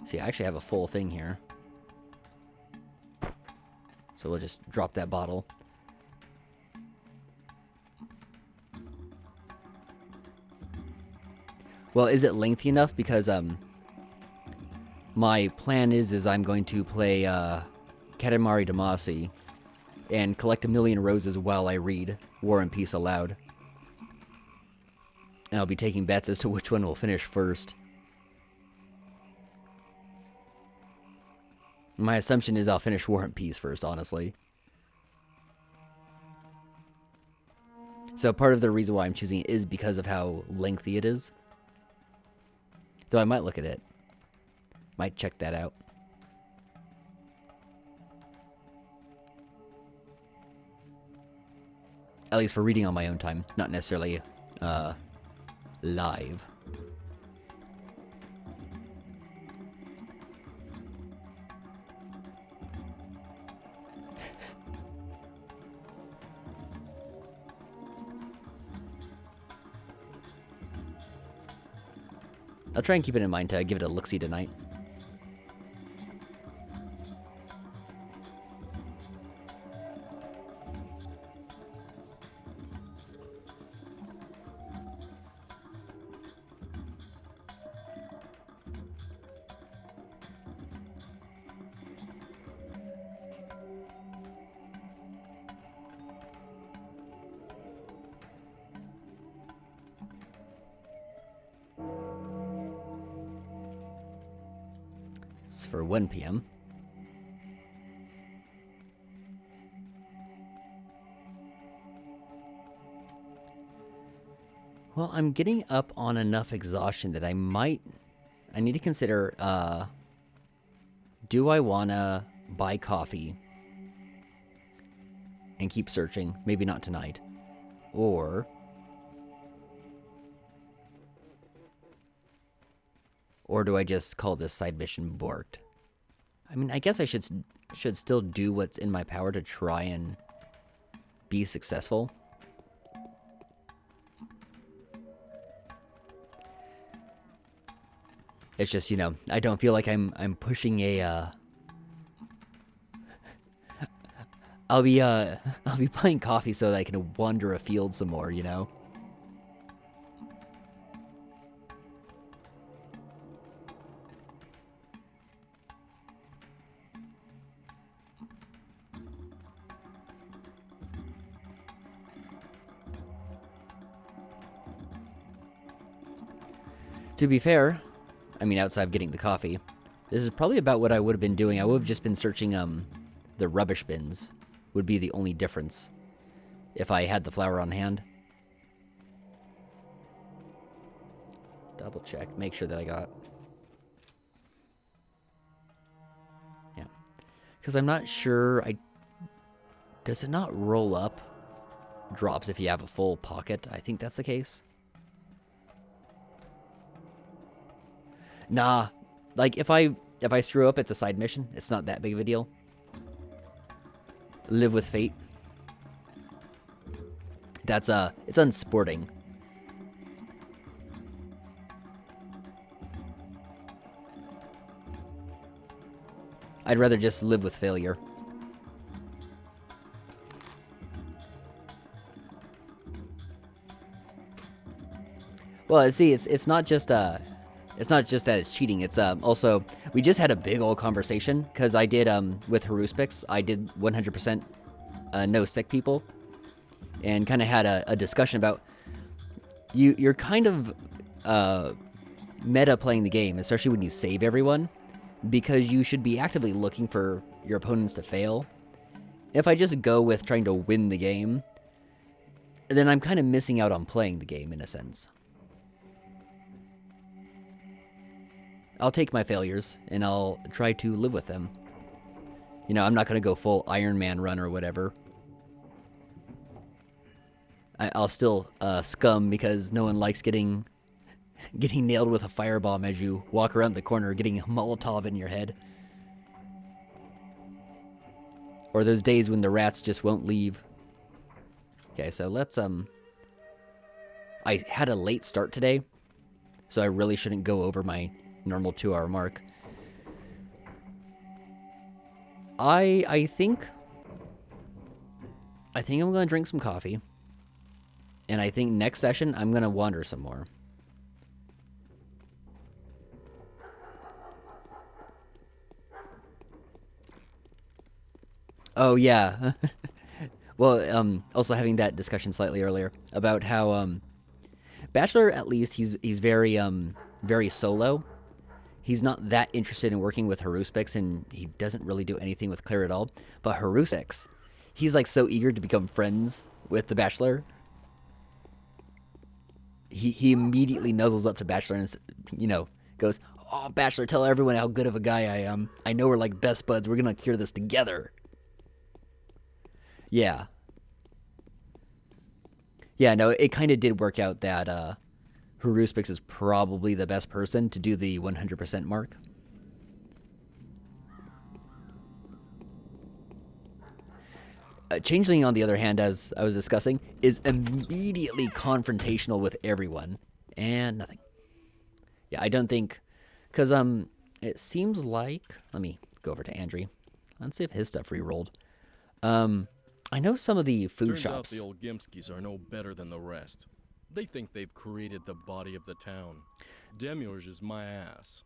See, I actually have a full thing here. So we'll just drop that bottle. Well, is it lengthy enough? Because my plan is I'm going to play Katamari Damacy and collect 1,000,000 roses while I read War and Peace aloud. And I'll be taking bets as to which one will finish first. My assumption is I'll finish War and Peace first, honestly. So part of the reason why I'm choosing it is because of how lengthy it is. Though I might look at it. Might check that out. At least for reading on my own time, not necessarily live. I'll try and keep it in mind to give it a look-see tonight. It's for 1 p.m. Well, I'm getting up on enough exhaustion that I need to consider, do I want to buy coffee and keep searching? Maybe not tonight. Or do I just call this side mission borked? I mean, I guess I should still do what's in my power to try and be successful. It's just, you know, I don't feel like I'm pushing a I'll be buying coffee so that I can wander afield some more, you know? To be fair, I mean, outside of getting the coffee, this is probably about what I would have been doing. I would have just been searching the rubbish bins. Would be the only difference if I had the flour on hand. Double check, make sure that I got. Yeah, because I'm not sure. Does it not roll up drops if you have a full pocket? I think that's the case. Nah, like if I screw up, it's a side mission. It's not that big of a deal. Live with fate. That's it's unsporting. I'd rather just live with failure. Well, see, it's not just that it's cheating. It's also, we just had a big old conversation because I did with Haruspix, I did 100% no sick people, and kind of had a discussion about you're kind of meta playing the game, especially when you save everyone, because you should be actively looking for your opponents to fail. If I just go with trying to win the game, then I'm kind of missing out on playing the game in a sense. I'll take my failures, and I'll try to live with them. You know, I'm not going to go full Iron Man run or whatever. I'll still scum because no one likes getting nailed with a firebomb as you walk around the corner, getting a Molotov in your head. Or those days when the rats just won't leave. Okay, so let's, I had a late start today, so I really shouldn't go over my normal 2-hour mark. I think I'm gonna drink some coffee, and I think next session I'm gonna wander some more. Oh yeah. Well, also having that discussion slightly earlier about how Bachelor, at least he's very very solo. He's not that interested in working with Haruspix, and he doesn't really do anything with Claire at all. But Haruspix, he's like so eager to become friends with the Bachelor. He immediately nuzzles up to Bachelor and, you know, goes, "Oh, Bachelor, tell everyone how good of a guy I am. I know we're like best buds. We're gonna cure this together." Yeah. Yeah, no, it kind of did work out that Haruspix is probably the best person to do the 100% mark. Changeling, on the other hand, as I was discussing, is immediately confrontational with everyone. And nothing. Yeah, I don't think, because it seems like, let me go over to Andrew. Let's see if his stuff re-rolled. I know some of the food Turns out shops. the old Gimskis are no better than the rest. They think they've created the body of the town. Demiurge is my ass.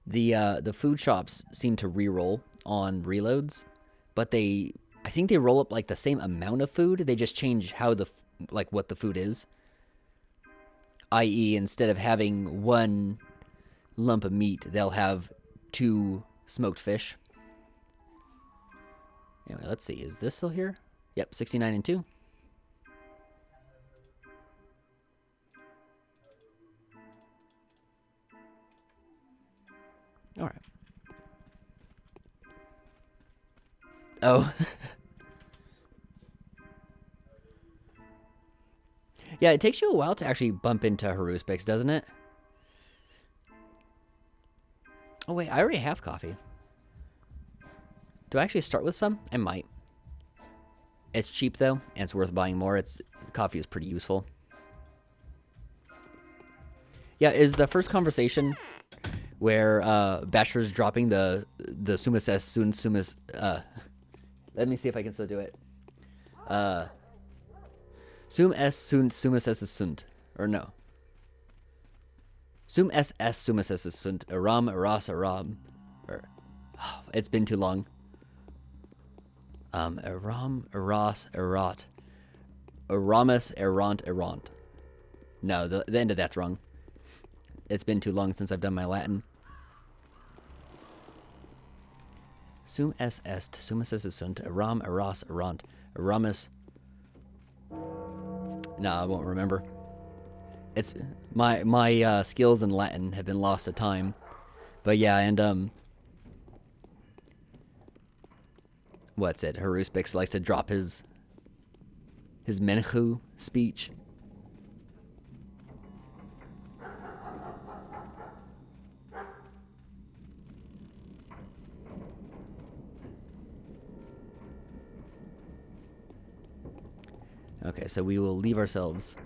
The food shops seem to re-roll on reloads, but I think they roll up like the same amount of food. They just change how what the food is. I.e., instead of having one lump of meat, they'll have 2 smoked fish. Anyway, let's see. Is this still here? Yep, 69 and 2. All right. Oh. Yeah, it takes you a while to actually bump into Haruspix, doesn't it? Oh, wait, I already have coffee. Do I actually start with some? I might. It's cheap, though, and it's worth buying more. Coffee is pretty useful. Yeah, is the first conversation where Bachelor's dropping the Sumas S Sun Sumas... let me see if I can still do it. Sum S Sun Sumas S Sunt. Or no. Sum S S Sumas S Sunt. Aram Aras Aram. It's been too long. Aram Aras Arat. Aramus Errant Errant. No, the end of that's wrong. It's been too long since I've done my Latin. Sum S Est Sumas S Sunt. Aram Aras Errant. Aramus... No, I won't remember. It's my skills in Latin have been lost to time, but yeah, and what's it? Haruspix likes to drop his Menchu speech. Okay, so we will leave ourselves.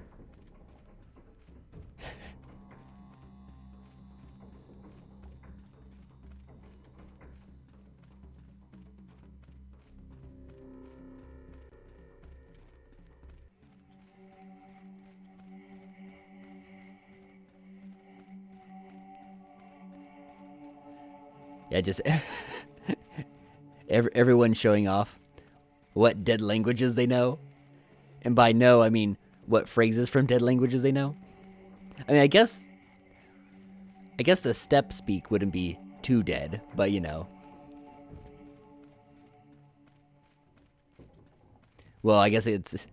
Yeah, just everyone showing off what dead languages they know. And by know, I mean what phrases from dead languages they know. I mean, I guess the step speak wouldn't be too dead, but you know. Well, I guess it's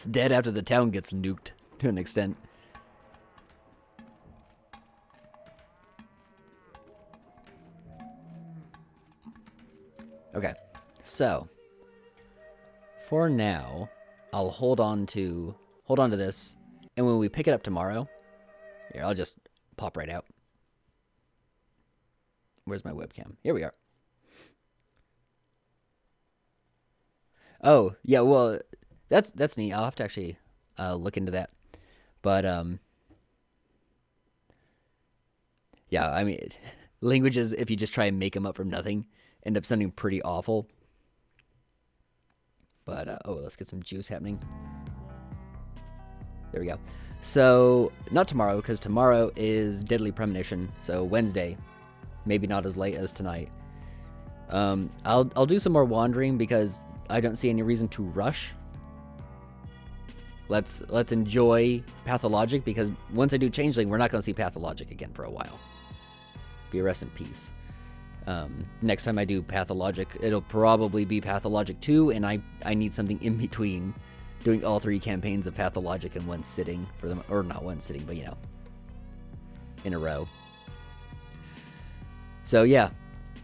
dead after the town gets nuked to an extent. Okay, so for now, I'll hold on to this, and when we pick it up tomorrow, here, I'll just pop right out. Where's my webcam? Here we are. Oh, yeah, well, that's neat. I'll have to actually look into that. But yeah, I mean, languages, if you just try and make them up from nothing, end up sounding pretty awful. But, oh, let's get some juice happening. There we go. So, not tomorrow, because tomorrow is Deadly Premonition. So, Wednesday. Maybe not as late as tonight. I'll do some more wandering, because I don't see any reason to rush. Let's enjoy Pathologic, because once I do Changeling, we're not going to see Pathologic again for a while. Be rest in peace. Next time I do Pathologic, it'll probably be Pathologic 2, and I need something in between doing all 3 campaigns of Pathologic in one sitting for them, or not one sitting, but you know, in a row. So yeah,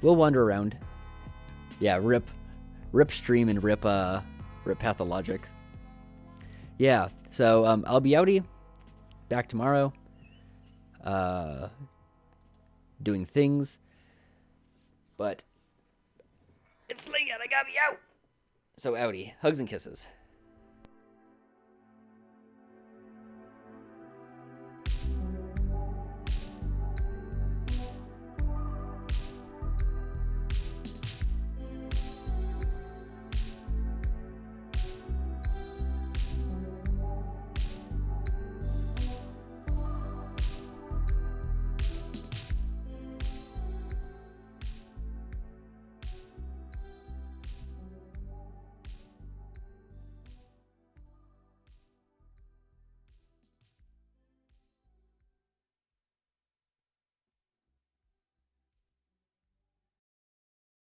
we'll wander around. Yeah, rip stream and rip Pathologic. Yeah, so I'll be outie back tomorrow, doing things. But it's late and I gotta be out. So outie, hugs and kisses.